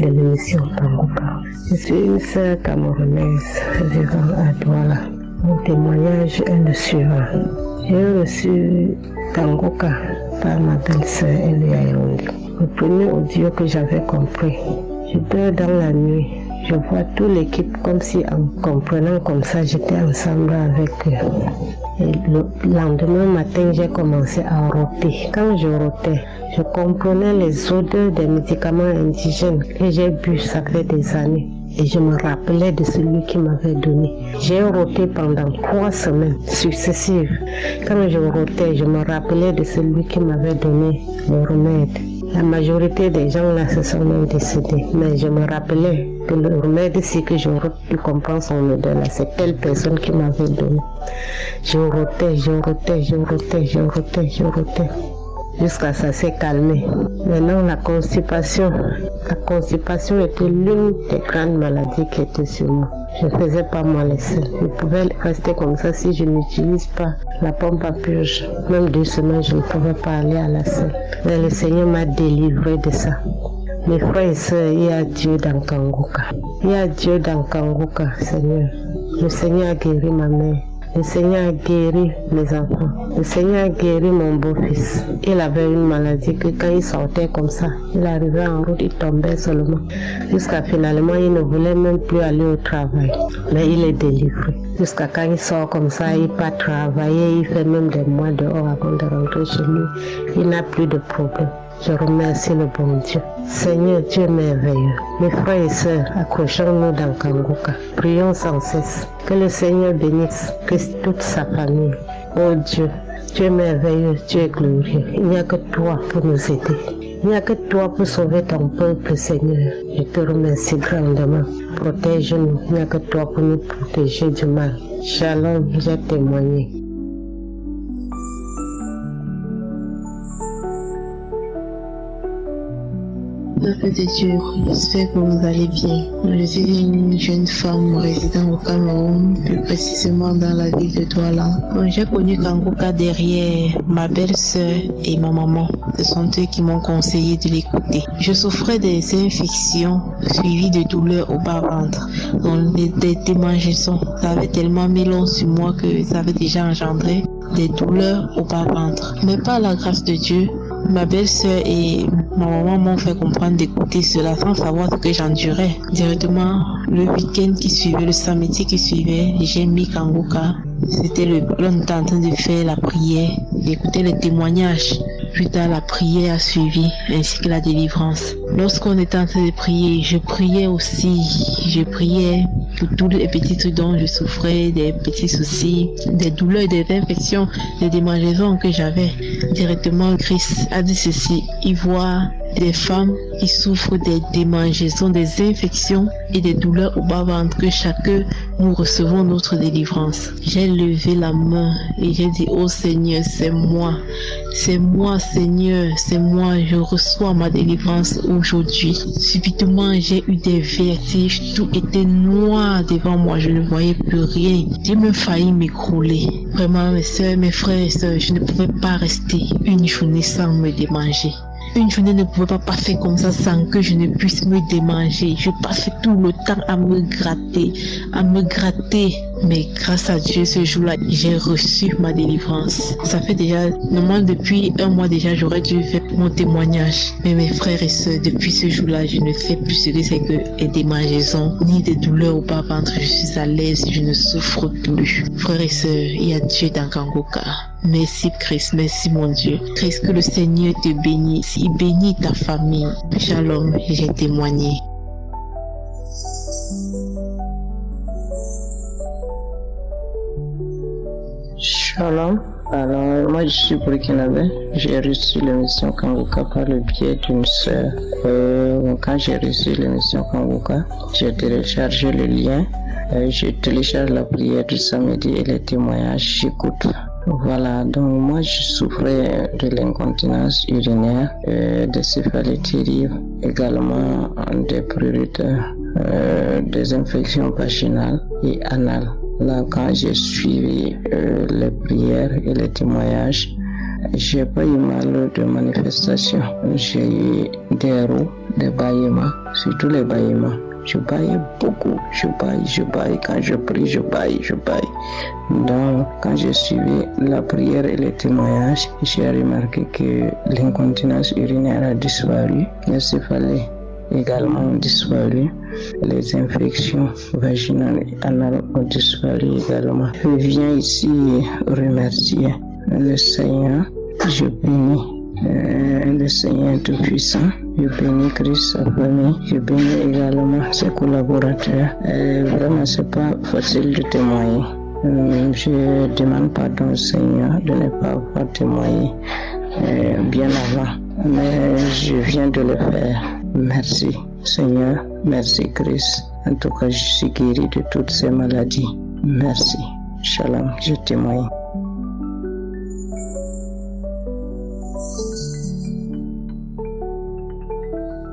de l'émission Kangoka. Je suis une sœur camerounaise vivant à Douala. Mon témoignage est le suivant. J'ai reçu Kangoka par ma belle-sœur Elia Yaoundé. Le premier audio que j'avais compris, je dors dans la nuit. Je vois toute l'équipe comme si en comprenant comme ça, j'étais ensemble avec eux. Et le lendemain matin, j'ai commencé à rôter. Quand je rôtais, je comprenais les odeurs des médicaments indigènes que j'ai bu ça fait des années. Et je me rappelais de celui qui m'avait donné. J'ai rôté pendant 3 semaines successives. Quand je rôtais, je me rappelais de celui qui m'avait donné le remède. La majorité des gens là se sont même décédés. Mais je me rappelais que le remède, c'est que je rôte, tu comprends son odeur là. C'est telle personne qui m'avait donné. Je rôtais. Jusqu'à ça s'est calmé. Maintenant, la constipation était l'une des grandes maladies qui étaient sur moi. Je ne faisais pas moi les selles. Je pouvais rester comme ça si je n'utilise pas la pompe à purge. Même 2 semaines, je ne pouvais pas aller à la selle. Mais le Seigneur m'a délivré de ça. Mes frères et sœurs, il y a Dieu dans Kangoka. Il y a Dieu dans Kangoka, Seigneur. Le Seigneur a guéri ma mère. Le Seigneur a guéri mes enfants. Le Seigneur a guéri mon beau-fils. Il avait une maladie que quand il sortait comme ça, il arrivait en route, il tombait seulement. Jusqu'à finalement, il ne voulait même plus aller au travail. Mais il est délivré. Jusqu'à quand il sort comme ça, il part travailler, il fait même des mois dehors avant de rentrer chez lui. Il n'a plus de problème. Je remercie le bon Dieu. Seigneur, Dieu merveilleux. Mes frères et sœurs, accrochons-nous dans Kangoka. Prions sans cesse. Que le Seigneur bénisse toute sa famille. Oh Dieu, tu es merveilleux, tu es glorieux. Il n'y a que toi pour nous aider. Il n'y a que toi pour sauver ton peuple, Seigneur. Je te remercie grandement. Protège-nous. Il n'y a que toi pour nous protéger du mal. Shalom, j'ai témoigné. Peuple de Dieu, j'espère que vous allez bien. Je suis une jeune femme résidant au Cameroun, plus précisément dans la ville de Douala. J'ai connu Kangoka derrière ma belle-sœur et ma maman. Ce sont eux qui m'ont conseillé de l'écouter. Je souffrais des infections suivies de douleurs au bas-ventre, donc des démangeaisons. Ça avait tellement mis long sur moi que ça avait déjà engendré des douleurs au bas-ventre. Mais par la grâce de Dieu, ma belle-sœur et ma maman m'ont fait comprendre d'écouter cela sans savoir ce que j'endurais. Directement, le week-end qui suivait, le samedi qui suivait, j'ai mis Kangoka. C'était on était en train de faire la prière, d'écouter les témoignages. Plus tard, la prière a suivi, ainsi que la délivrance. Lorsqu'on était en train de prier, je priais aussi. Je priais pour tous les petits trucs dont je souffrais, des petits soucis, des douleurs, des infections, des démangeaisons que j'avais. Directement, Christ a dit ceci: il voit des femmes qui souffrent des démangeaisons, des infections et des douleurs au bas-ventre, que chacun nous recevons notre délivrance. J'ai levé la main et j'ai dit: oh Seigneur, c'est moi, Seigneur, c'est moi, je reçois ma délivrance aujourd'hui. Subitement, j'ai eu des vertiges, tout était noir devant moi, je ne voyais plus rien. J'ai même failli m'écrouler. Vraiment, mes soeurs, mes frères et sœurs, je ne pouvais pas rester une journée sans me démanger. Une journée ne pouvait pas passer comme ça sans que je ne puisse me démanger. Je passais tout le temps à me gratter. Mais grâce à Dieu, ce jour-là, j'ai reçu ma délivrance. Ça fait déjà, normalement depuis un mois déjà, j'aurais dû faire mon témoignage. Mais mes frères et sœurs, depuis ce jour-là, je ne fais plus ce que c'est que les démangeaisons, ni des douleurs au bas-ventre. Je suis à l'aise, je ne souffre plus. Frères et sœurs, il y a Dieu dans Kangoka. Merci Christ, merci mon Dieu. Christ, que le Seigneur te bénisse. Il bénit ta famille. Shalom, j'ai témoigné. Shalom. Alors, moi je suis burkinabé. J'ai reçu l'émission Kangoka par le biais d'une sœur. Quand j'ai reçu l'émission Kangoka, j'ai téléchargé le lien. Je télécharge la prière du samedi et les témoignages, j'écoute. Voilà, donc moi je souffrais de l'incontinence urinaire, des céphalées terribles, également des prurites, des infections vaginales et anales. Là, quand j'ai suivi les prières et les témoignages, j'ai pas eu mal de manifestations. J'ai eu des roues, des bâillements, surtout les bâillements. Je baille beaucoup, je baille, quand je prie, je baille. Donc, quand j'ai suivi la prière et les témoignages, j'ai remarqué que l'incontinence urinaire a disparu, les céphalées également ont disparu, les infections vaginales et anales ont disparu également. Je viens ici remercier le Seigneur, je bénis le Seigneur Tout-Puissant. Je bénis Christ, sa famille. Je bénis également ses collaborateurs. Vraiment, c'est pas facile de témoigner. Je demande pardon au Seigneur de ne pas avoir témoigné bien avant. Mais je viens de le faire. Merci Seigneur, merci Christ. En tout cas, je suis guéri de toutes ces maladies. Merci. Shalom, je témoigne.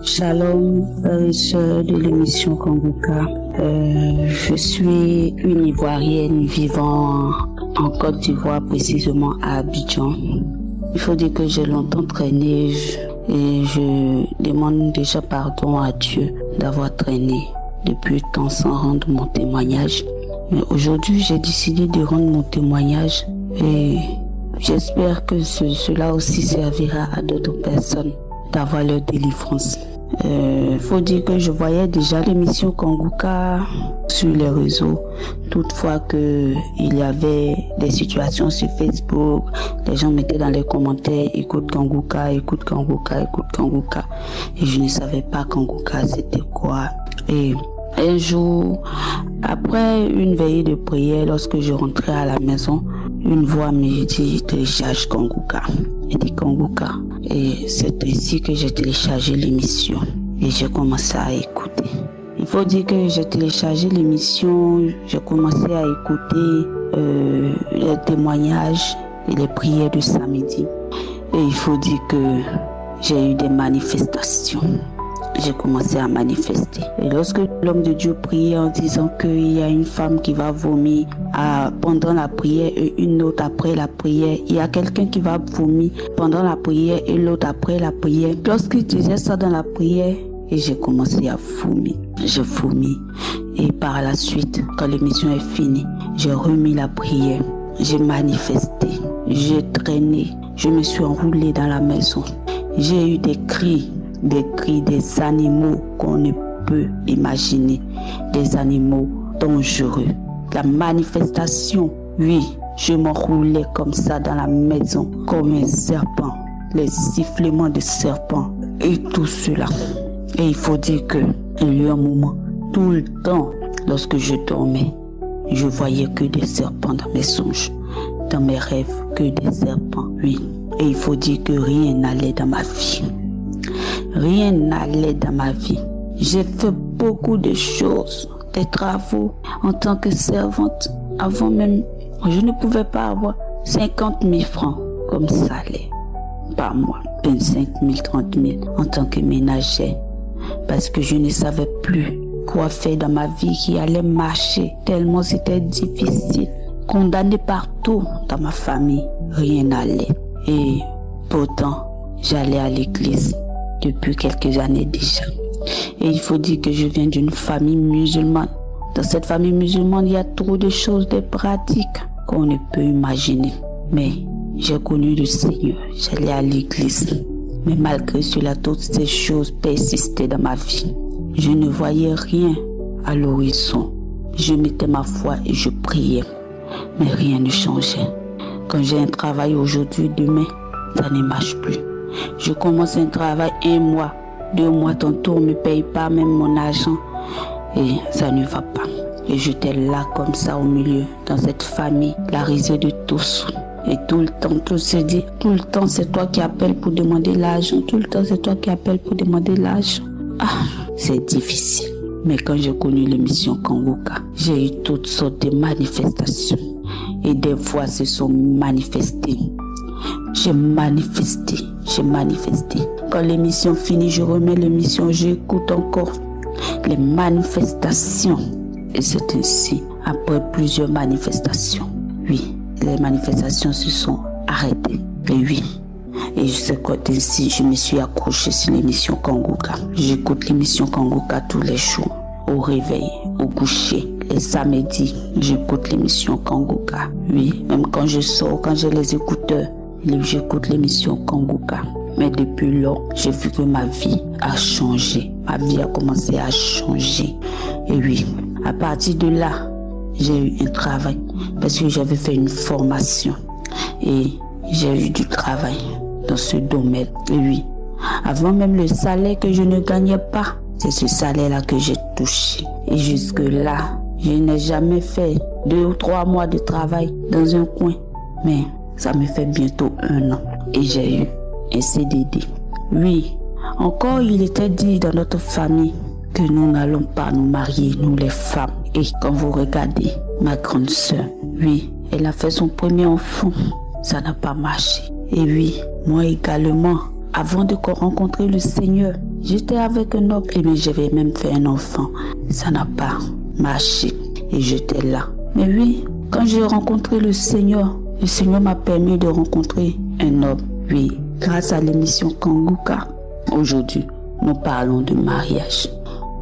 Shalom, frères et sœurs de l'émission Kangoka. Je suis une Ivoirienne vivant en Côte d'Ivoire, précisément à Abidjan. Il faut dire que j'ai longtemps traîné et je demande déjà pardon à Dieu d'avoir traîné depuis tant sans rendre mon témoignage. Mais aujourd'hui, j'ai décidé de rendre mon témoignage et j'espère que cela aussi servira à d'autres personnes d'avoir leur délivrance. Faut dire que je voyais déjà l'émission Kangoka sur les réseaux. Toutefois que il y avait des situations sur Facebook, les gens mettaient dans les commentaires: écoute Kangoka, écoute Kangoka, écoute Kangoka. Et je ne savais pas Kangoka c'était quoi. Et un jour, après une veillée de prière, lorsque je rentrais à la maison, une voix me dit: télécharge Kangoka. Et dit: Kangoka. Et c'est ainsi que j'ai téléchargé l'émission et j'ai commencé à écouter. Il faut dire que j'ai téléchargé l'émission, j'ai commencé à écouter les témoignages et les prières de samedi. Et il faut dire que j'ai eu des manifestations. J'ai commencé à manifester. Et lorsque l'homme de Dieu priait en disant qu'il y a une femme qui va vomir pendant la prière et une autre après la prière, il y a quelqu'un qui va vomir pendant la prière et l'autre après la prière. Lorsqu'il disait ça dans la prière, et j'ai commencé à vomir. J'ai vomi. Et par la suite, quand l'émission est finie, j'ai remis la prière. J'ai manifesté. J'ai traîné. Je me suis enroulée dans la maison. J'ai eu des cris des animaux qu'on ne peut imaginer, des animaux dangereux. La manifestation, oui, je m'enroulais comme ça dans la maison, comme un serpent, les sifflements de serpent et tout cela. Et il faut dire qu'il y a eu un moment, tout le temps, lorsque je dormais, je voyais que des serpents dans mes songes, dans mes rêves, que des serpents, oui. Et il faut dire que rien n'allait dans ma vie. Rien n'allait dans ma vie. J'ai fait beaucoup de choses, des travaux en tant que servante. Avant même, je ne pouvais pas avoir 50 000 francs comme salaire par mois, 25 000, 30 000 en tant que ménagère. Parce que je ne savais plus quoi faire dans ma vie qui allait marcher tellement c'était difficile. Condamnée partout dans ma famille, rien n'allait. Et pourtant, j'allais à l'église depuis quelques années déjà. Et il faut dire que je viens d'une famille musulmane. Dans cette famille musulmane, il y a trop de choses, des pratiques qu'on ne peut imaginer. Mais j'ai connu le Seigneur, j'allais à l'église. Mais malgré cela, toutes ces choses persistaient dans ma vie. Je ne voyais rien à l'horizon. Je mettais ma foi et je priais. Mais rien ne changeait. Quand j'ai un travail aujourd'hui, demain, ça ne marche plus. Je commence un travail 1 mois, 2 mois, tantôt on ne me paye pas même mon argent. Et ça ne va pas. Et j'étais là comme ça au milieu, dans cette famille, la risée de tous. Et tout le temps, tout se dit, tout le temps c'est toi qui appelles pour demander l'argent. Tout le temps c'est toi qui appelles pour demander l'argent. Ah, c'est difficile. Mais quand j'ai connu l'émission Kanguka, j'ai eu toutes sortes de manifestations. Et des voix se sont manifestées. J'ai manifesté. Quand l'émission finit, je remets l'émission, j'écoute encore les manifestations. Et c'est ainsi, après plusieurs manifestations, oui, les manifestations se sont arrêtées. Et oui, et je sais qu'ainsi, je me suis accrochée sur l'émission Kanguka. J'écoute l'émission Kanguka tous les jours, au réveil, au coucher. Les samedis, j'écoute l'émission Kanguka. Oui, même quand je sors, quand j'ai les écouteurs, j'écoute l'émission Kanguka. Mais depuis lors, j'ai vu que ma vie a changé. Ma vie a commencé à changer. Et oui, à partir de là, j'ai eu un travail parce que j'avais fait une formation. Et j'ai eu du travail dans ce domaine. Et oui, avant même le salaire que je ne gagnais pas, c'est ce salaire-là que j'ai touché. Et jusque-là, je n'ai jamais fait 2 ou 3 mois de travail dans un coin. Mais ça me fait bientôt 1 an. Et j'ai eu un CDD. Oui, encore il était dit dans notre famille que nous n'allons pas nous marier, nous les femmes. Et quand vous regardez ma grande sœur, oui, elle a fait son premier enfant. Ça n'a pas marché. Et oui, moi également, avant de rencontrer le Seigneur, j'étais avec un homme et j'avais même fait un enfant. Ça n'a pas marché et j'étais là. Mais oui, quand j'ai rencontré le Seigneur m'a permis de rencontrer un homme. Oui, grâce à l'émission Kanguka, aujourd'hui, nous parlons de mariage.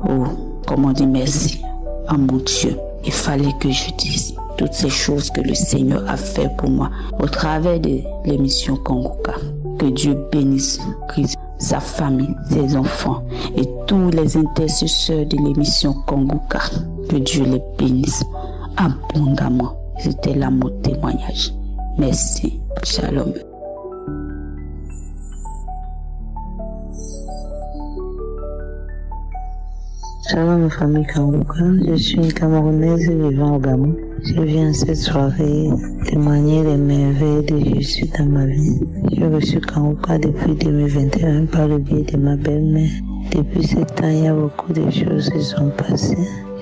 Oh, comment dire merci à mon Dieu. Il fallait que je dise toutes ces choses que le Seigneur a fait pour moi au travers de l'émission Kanguka. Que Dieu bénisse Christ, sa famille, ses enfants et tous les intercesseurs de l'émission Kanguka. Que Dieu les bénisse abondamment. C'était là mon témoignage. Merci. Shalom. Shalom, famille Kanguka. Je suis une Camerounaise vivant au Gabon. Je viens cette soirée témoigner les merveilles de Jésus dans ma vie. J'ai reçu Kanguka depuis 2021 par le biais de ma belle-mère. Depuis ce temps, il y a beaucoup de choses qui sont passées.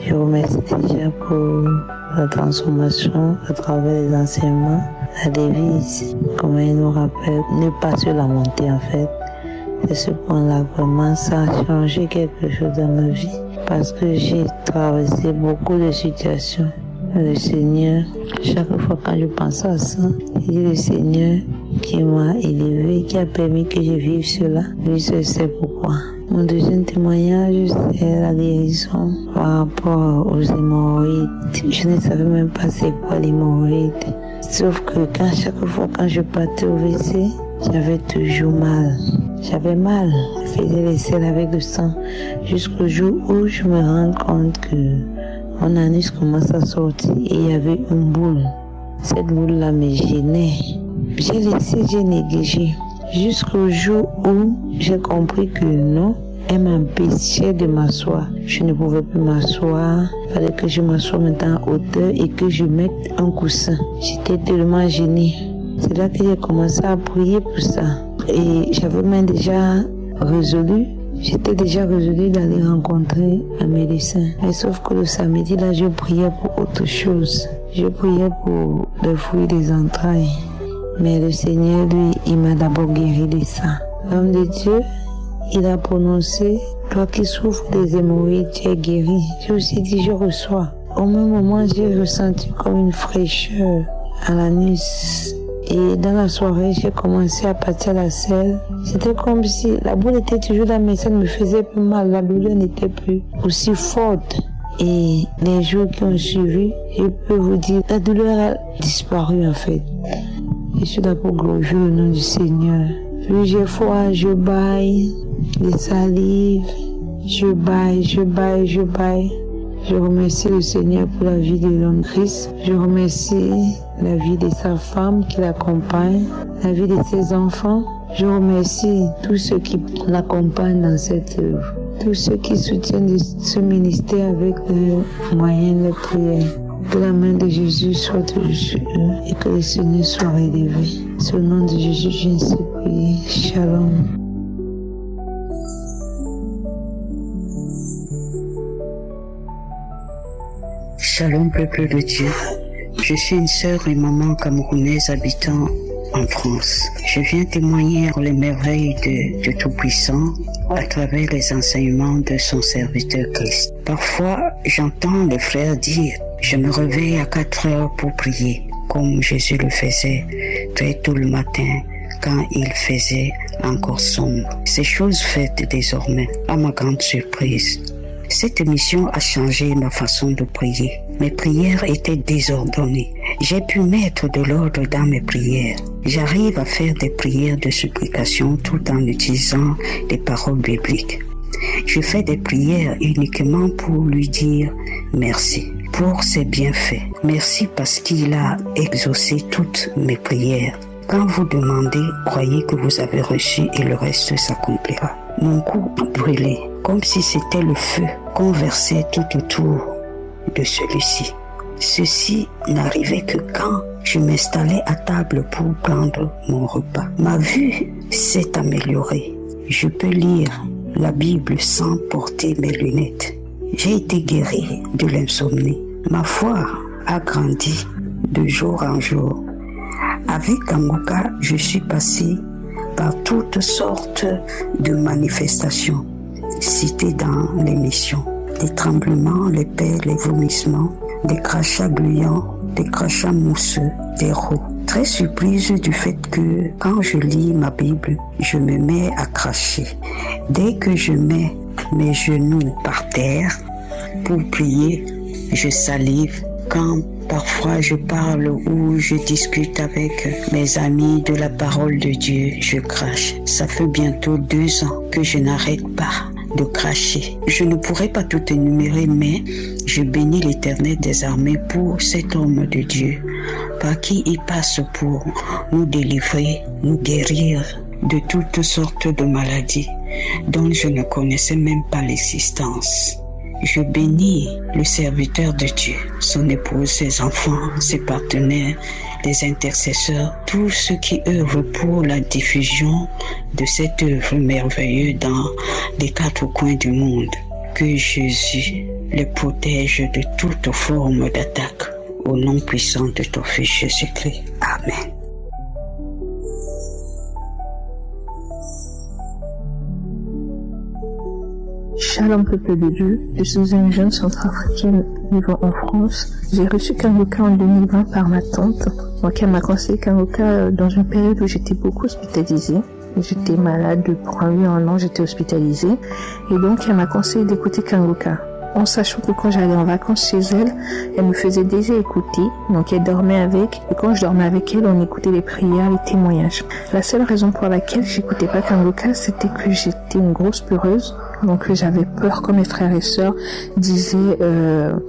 Je remercie déjà pour la transformation à travers les enseignements. La devise, comme elle nous rappelle, ne pas sur la montée en fait. C'est ce point-là, vraiment, ça a changé quelque chose dans ma vie. Parce que j'ai traversé beaucoup de situations. Le Seigneur, chaque fois quand je pense à ça, c'est le Seigneur qui m'a élevé, qui a permis que je vive cela. Lui seul sait pourquoi. Mon deuxième témoignage, c'est la guérison par rapport aux hémorroïdes. Je ne savais même pas c'est quoi l'hémorroïde. Sauf que chaque fois quand je partais au WC, j'avais toujours mal. J'avais mal. Je faisais les selles avec le sang. Jusqu'au jour où je me rends compte que mon anus commence à sortir et il y avait une boule. Cette boule-là me gênait. J'ai négligé. Jusqu'au jour où j'ai compris que non, elle m'empêchait de m'asseoir. Je ne pouvais plus m'asseoir. Il fallait que je m'assoie maintenant en hauteur et que je mette un coussin. J'étais tellement gênée. C'est là que j'ai commencé à prier pour ça. Et j'avais même déjà résolu. J'étais déjà résolue d'aller rencontrer un médecin. Mais sauf que le samedi, là, je priais pour autre chose. Je priais pour le fruit des entrailles. Mais le Seigneur, lui, il m'a d'abord guéri de ça. L'homme de Dieu, il a prononcé, toi qui souffres des hémorroïdes, tu es guéri. J'ai aussi dit, je reçois. Au même moment, j'ai ressenti comme une fraîcheur à l'anus. Et dans la soirée, j'ai commencé à partir la selle. C'était comme si la boule était toujours là, mais ça me faisait plus mal. La douleur n'était plus aussi forte. Et les jours qui ont suivi, je peux vous dire, la douleur a disparu en fait. Je suis là pour glorifier le nom du Seigneur. Plusieurs fois, je baille, les salives, je baille. Je remercie le Seigneur pour la vie de l'homme Christ. Je remercie la vie de sa femme qui l'accompagne, la vie de ses enfants. Je remercie tous ceux qui l'accompagnent dans cette œuvre, tous ceux qui soutiennent ce ministère avec leurs moyens, leurs prières. Que la main de Jésus soit toujours sur eux et que le Seigneur soit élevé. Au nom de Jésus, je viens ainsi prier. Shalom. Shalom, peuple de Dieu. Je suis une sœur et maman camerounaise habitant en France. Je viens témoigner les merveilles de Tout-Puissant à travers les enseignements de son serviteur Christ. Parfois, j'entends les frères dire « Je me réveille à 4 heures pour prier », comme Jésus le faisait très tôt le matin quand il faisait encore sombre. Ces choses faites désormais, à ma grande surprise. Cette émission a changé ma façon de prier. Mes prières étaient désordonnées. J'ai pu mettre de l'ordre dans mes prières. J'arrive à faire des prières de supplication tout en utilisant des paroles bibliques. Je fais des prières uniquement pour lui dire merci pour ses bienfaits. Merci parce qu'il a exaucé toutes mes prières. Quand vous demandez, croyez que vous avez reçu et le reste s'accomplira. Mon cou brûlait, comme si c'était le feu qu'on versait tout autour de celui-ci. Ceci n'arrivait que quand je m'installais à table pour prendre mon repas. Ma vue s'est améliorée. Je peux lire la Bible sans porter mes lunettes. J'ai été guéri de l'insomnie. Ma foi a grandi de jour en jour. Avec Kanguka, je suis passé par toutes sortes de manifestations citées dans l'émission. Des tremblements, les peurs, les vomissements, des crachats gluants, des crachats mousseux, des rots. Très surprise du fait que quand je lis ma Bible, je me mets à cracher. Dès que je mets mes genoux par terre pour prier, je salive. Quand parfois je parle ou je discute avec mes amis de la parole de Dieu, je crache. Ça fait bientôt 2 ans que je n'arrête pas de cracher. Je ne pourrais pas tout énumérer, mais je bénis l'Éternel des armées pour cet homme de Dieu, par qui il passe pour nous délivrer, nous guérir de toutes sortes de maladies dont je ne connaissais même pas l'existence. Je bénis le serviteur de Dieu, son épouse, ses enfants, ses partenaires, les intercesseurs, tous ceux qui œuvrent pour la diffusion de cette œuvre merveilleuse dans les 4 coins du monde. Que Jésus les protège de toute forme d'attaque. Au nom puissant de ton Fils Jésus-Christ. Amen. Shalom peuple de Dieu, je suis une jeune centrafricaine vivant en France. J'ai reçu Kangoka en 2020 par ma tante, donc elle m'a conseillé Kangoka dans une période où j'étais beaucoup hospitalisée. J'étais malade pour 1 an, j'étais hospitalisée et donc elle m'a conseillé d'écouter Kangoka. En sachant que quand j'allais en vacances chez elle, elle me faisait déjà écouter, donc elle dormait avec, et quand je dormais avec elle, on écoutait les prières, les témoignages. La seule raison pour laquelle j'écoutais pas Kangoka, c'était que j'étais une grosse peureuse, donc j'avais peur quand mes frères et sœurs disaient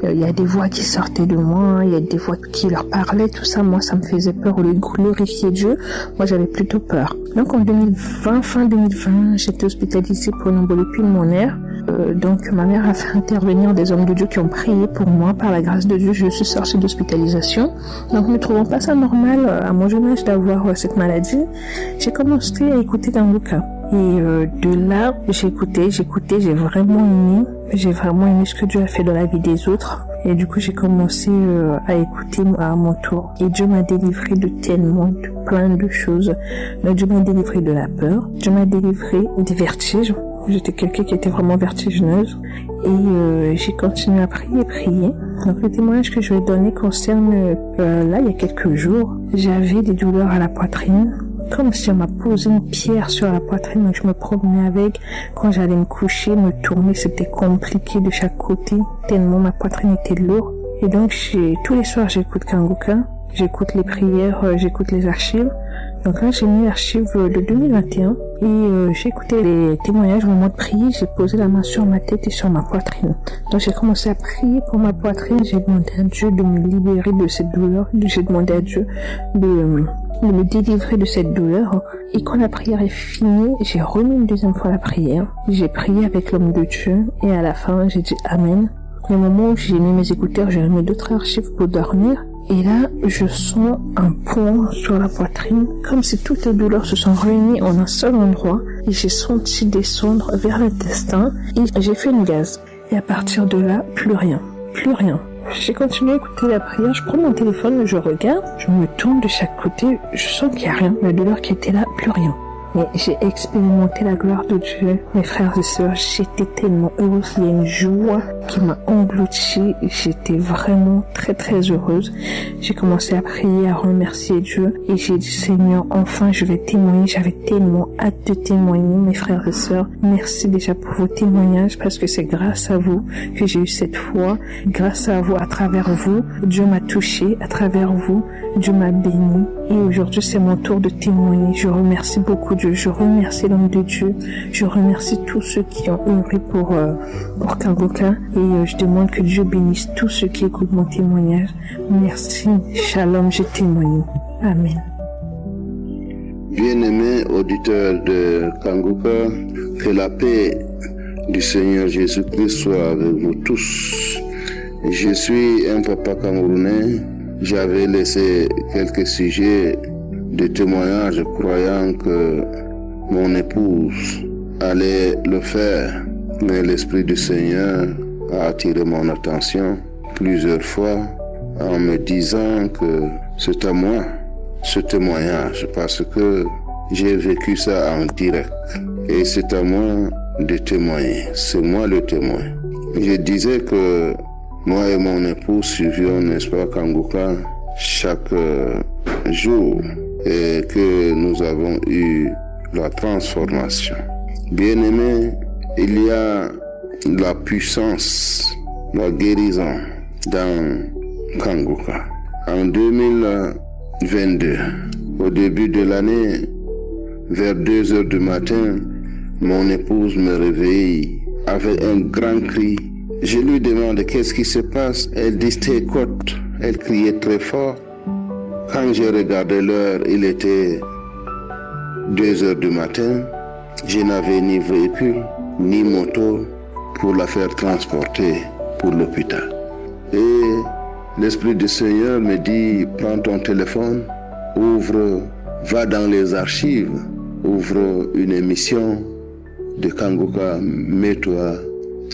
il y a des voix qui sortaient de moi, il y a des voix qui leur parlaient, tout ça, moi ça me faisait peur. Au lieu de glorifier Dieu, moi j'avais plutôt peur. Donc en 2020, fin 2020, j'étais hospitalisée pour une embolie pulmonaire. Donc ma mère a fait intervenir des hommes de Dieu qui ont prié pour moi. Par la grâce de Dieu, je suis sortie d'hospitalisation. Donc ne trouvant pas ça normal à mon jeune âge d'avoir cette maladie, j'ai commencé à écouter Kangoka. Et de là, j'ai écouté, j'ai vraiment aimé ce que Dieu a fait dans la vie des autres. Et du coup, j'ai commencé à écouter à mon tour. Et Dieu m'a délivré de plein de choses. Donc, Dieu m'a délivré de la peur. Dieu m'a délivré des vertiges. J'étais quelqu'un qui était vraiment vertigineuse. Et j'ai continué à prier. Donc, le témoignage que je vais donner concerne, là, il y a quelques jours, j'avais des douleurs à la poitrine. Comme si on m'a posé une pierre sur la poitrine, donc je me promenais avec. Quand j'allais me coucher, me tourner, c'était compliqué de chaque côté, tellement ma poitrine était lourde. Et donc, tous les soirs, j'écoute Kangoka, j'écoute les prières, j'écoute les archives. Donc là, j'ai mis l'archive de 2021 et j'ai écouté les témoignages au moment de prier. J'ai posé la main sur ma tête et sur ma poitrine. Donc j'ai commencé à prier pour ma poitrine. J'ai demandé à Dieu de me libérer de cette douleur. J'ai demandé à Dieu de me délivrer de cette douleur. Et quand la prière est finie, j'ai remis une deuxième fois la prière. J'ai prié avec l'homme de Dieu et à la fin, j'ai dit Amen. Et au moment où j'ai mis mes écouteurs, j'ai remis d'autres archives pour dormir. Et là, je sens un poids sur la poitrine, comme si toutes les douleurs se sont réunies en un seul endroit. Et j'ai senti descendre vers l'intestin et j'ai fait une gaz. Et à partir de là, plus rien. J'ai continué à écouter la prière, je prends mon téléphone, je regarde, je me tourne de chaque côté, je sens qu'il n'y a rien. La douleur qui était là, plus rien. Mais j'ai expérimenté la gloire de Dieu. Mes frères et sœurs, j'étais tellement heureuse. Il y a une joie qui m'a engloutie. J'étais vraiment très très heureuse. J'ai commencé à prier, à remercier Dieu. Et j'ai dit, Seigneur, enfin je vais témoigner. J'avais tellement hâte de témoigner, mes frères et sœurs. Merci déjà pour vos témoignages parce que c'est grâce à vous que j'ai eu cette foi. Grâce à vous, à travers vous, Dieu m'a touché. À travers vous, Dieu m'a béni. Et aujourd'hui, c'est mon tour de témoigner. Je remercie beaucoup Dieu. Je remercie l'homme de Dieu. Je remercie tous ceux qui ont œuvré pour Kangoka. Et je demande que Dieu bénisse tous ceux qui écoutent mon témoignage. Merci. Shalom, je témoigne. Amen. Bien-aimés auditeurs de Kangoka, que la paix du Seigneur Jésus-Christ soit avec vous tous. Je suis un papa camerounais. J'avais laissé quelques sujets de témoignage croyant que mon épouse allait le faire, mais l'Esprit du Seigneur a attiré mon attention plusieurs fois en me disant que c'est à moi ce témoignage parce que j'ai vécu ça en direct et c'est à moi de témoigner, c'est moi le témoin. Je disais que moi et mon époux suivions, n'est-ce pas, Kangoka chaque jour et que nous avons eu la transformation. Bien-aimé, il y a la puissance, la guérison dans Kangoka. En 2022, au début de l'année, vers 2 heures du matin, mon épouse me réveille avec un grand cri. Je lui demande qu'est-ce qui se passe. Elle dit t'écoute. Elle criait très fort. Quand j'ai regardé l'heure, il était 2 heures du matin. Je n'avais ni véhicule, ni moto, pour la faire transporter pour l'hôpital. Et l'Esprit du Seigneur me dit, prends ton téléphone, ouvre, va dans les archives, ouvre une émission de Kangoka, mets-toi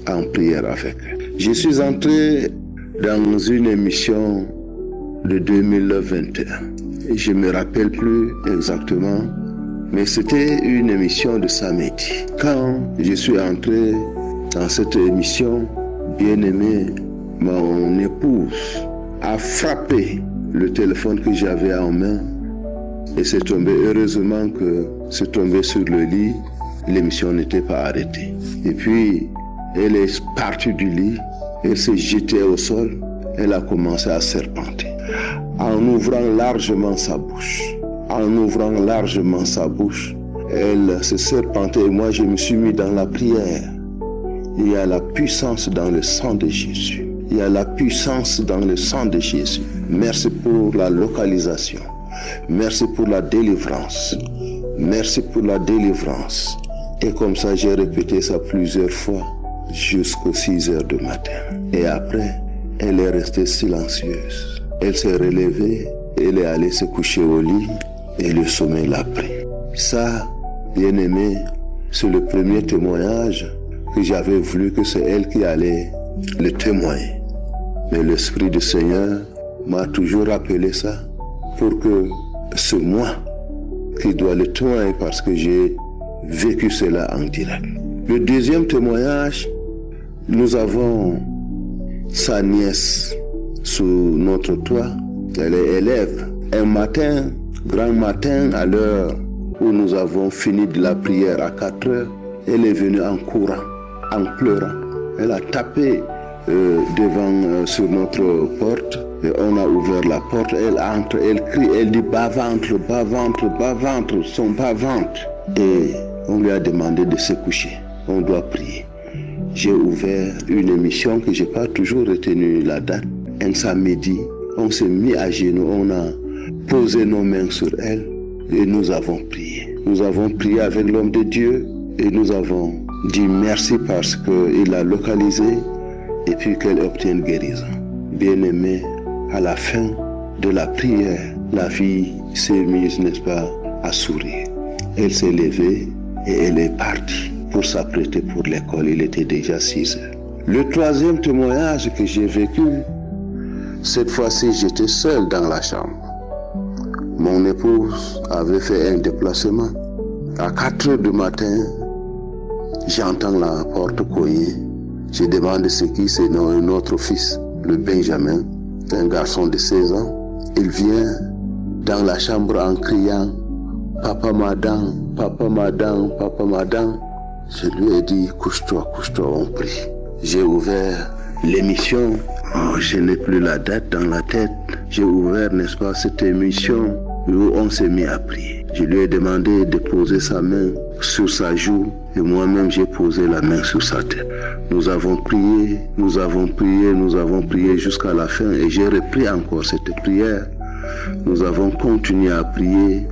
en prière avec elle. Je suis entré dans une émission de 2021. Je ne me rappelle plus exactement, mais c'était une émission de samedi. Quand je suis entré dans cette émission, bien-aimé, mon épouse a frappé le téléphone que j'avais en main et c'est tombé. Heureusement que c'est tombé sur le lit, l'émission n'était pas arrêtée. Et puis, elle est partie du lit, elle s'est jetée au sol, elle a commencé à serpenter. En ouvrant largement sa bouche, elle se serpentait et moi je me suis mis dans la prière. Il y a la puissance dans le sang de Jésus. Il y a la puissance dans le sang de Jésus. Merci pour la localisation. Merci pour la délivrance. Merci pour la délivrance. Et comme ça, j'ai répété ça plusieurs fois jusqu'aux 6 heures du matin. Et après, elle est restée silencieuse. Elle s'est relevée, elle est allée se coucher au lit et le sommeil l'a pris. Ça, bien-aimé, c'est le premier témoignage que j'avais voulu que c'est elle qui allait le témoigner. Mais l'Esprit du Seigneur m'a toujours rappelé ça pour que c'est moi qui dois le témoigner parce que j'ai vécu cela en direct. Le deuxième témoignage, nous avons sa nièce sous notre toit. Elle est élève. Un matin, grand matin, à l'heure où nous avons fini de la prière à 4 heures, elle est venue en courant, en pleurant. Elle a tapé sur notre porte et on a ouvert la porte. Elle entre, elle crie, elle dit bas-ventre, bas-ventre, bas-ventre, son bas-ventre. Et on lui a demandé de se coucher. On doit prier. J'ai ouvert une émission que je n'ai pas toujours retenu la date. Un samedi, on s'est mis à genoux, on a posé nos mains sur elle et nous avons prié. Nous avons prié avec l'homme de Dieu et nous avons dit merci parce qu'il a localisé et puis qu'elle obtienne guérison. Bien-aimée, à la fin de la prière, la fille s'est mise, n'est-ce pas, à sourire. Elle s'est levée et elle est partie pour s'apprêter pour l'école. Il était déjà 6 heures. Le troisième témoignage que j'ai vécu, cette fois-ci j'étais seul dans la chambre. Mon épouse avait fait un déplacement. À 4 heures du matin, j'entends la porte cogner. Je demande ce qui, c'est notre fils, le Benjamin, un garçon de 16 ans. Il vient dans la chambre en criant « Papa madame, papa madame, papa madame ». Je lui ai dit « Couche-toi, on prie ». J'ai ouvert l'émission, je n'ai plus la date dans la tête. J'ai ouvert, n'est-ce pas, cette émission où on s'est mis à prier. Je lui ai demandé de poser sa main sur sa joue et moi-même j'ai posé la main sur sa tête. Nous avons prié jusqu'à la fin et j'ai repris encore cette prière. Nous avons continué à prier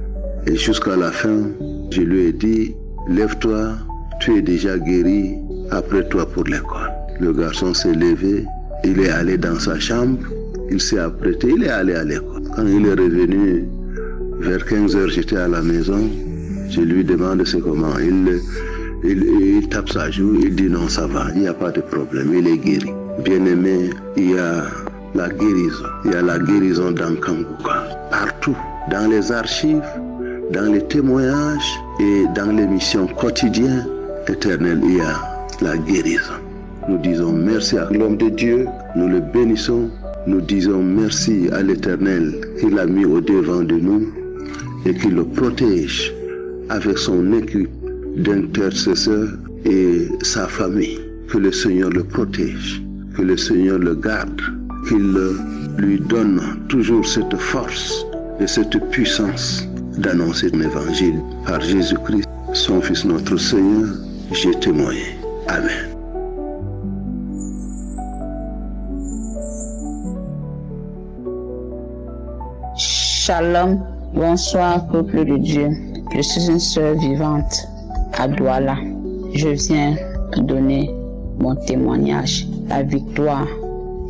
et jusqu'à la fin, je lui ai dit, lève-toi, tu es déjà guéri, après toi pour l'école. Le garçon s'est levé, il est allé dans sa chambre, il s'est apprêté, il est allé à l'école. Quand il est revenu, vers 15 heures, j'étais à la maison, je lui demande c'est comment. Il tape sa joue, il dit non, ça va, il n'y a pas de problème, il est guéri. Bien-aimé, il y a la guérison dans Kangoka, partout, dans les archives, dans les témoignages et dans l'émission quotidienne éternelle, il y a la guérison. Nous disons merci à l'homme de Dieu, nous le bénissons, nous disons merci à l'Éternel qui l'a mis au devant de nous et qui le protège avec son équipe d'intercesseurs et sa famille. Que le Seigneur le protège, que le Seigneur le garde, qu'il lui donne toujours cette force et cette puissance d'annoncer l'évangile par Jésus-Christ, son Fils notre Seigneur. J'ai témoigné. Amen. Shalom, bonsoir peuple de Dieu. Je suis une sœur vivante à Douala. Je viens donner mon témoignage, la victoire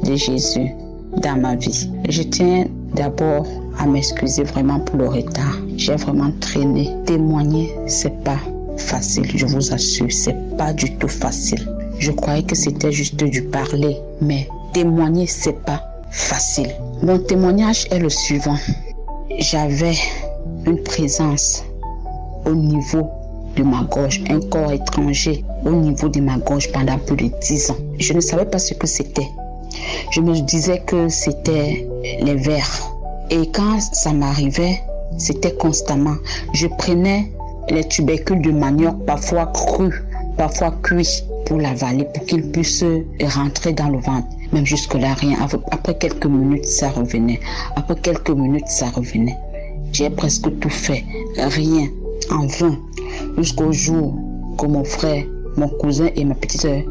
de Jésus dans ma vie. Je tiens d'abord à m'excuser vraiment pour le retard. J'ai vraiment traîné. Témoigner, c'est pas facile, je vous assure, c'est pas du tout facile. Je croyais que c'était juste du parler, mais témoigner, c'est pas facile. Mon témoignage est le suivant. J'avais une présence au niveau de ma gorge, un corps étranger au niveau de ma gorge pendant plus de 10 ans. Je ne savais pas ce que c'était. Je me disais que c'était les vers. Et quand ça m'arrivait, c'était constamment. Je prenais les tubercules de manioc, parfois crus, parfois cuits, pour l'avaler, pour qu'il puisse rentrer dans le ventre. Même jusque-là, rien. Après quelques minutes, ça revenait. Après quelques minutes, ça revenait. J'ai presque tout fait. Rien. En vain. Jusqu'au jour que mon frère, mon cousin et ma petite soeur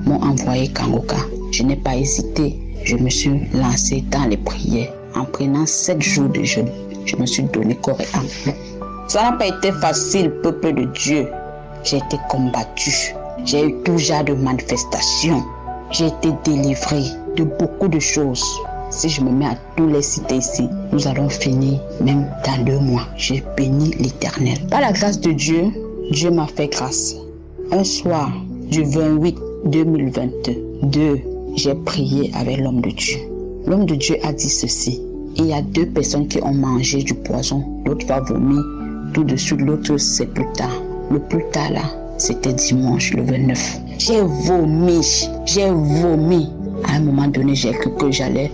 m'ont envoyé Kangoka. Je n'ai pas hésité. Je me suis lancé dans les prières. En prenant 7 jours de jeûne, je me suis donné corps et âme. Ça n'a pas été facile, peuple de Dieu. J'ai été combattu. J'ai eu tout genre de manifestations. J'ai été délivré de beaucoup de choses. Si je me mets à tous les citer ici, nous allons finir même dans 2 mois. J'ai béni l'Éternel. Par la grâce de Dieu, Dieu m'a fait grâce. Un soir du 28 2022, j'ai prié avec l'homme de Dieu. L'homme de Dieu a dit ceci. Il y a 2 personnes qui ont mangé du poison. L'autre va vomir tout de suite, l'autre c'est plus tard. Le plus tard là, c'était dimanche le 29. J'ai vomi. À un moment donné, j'ai cru que j'allais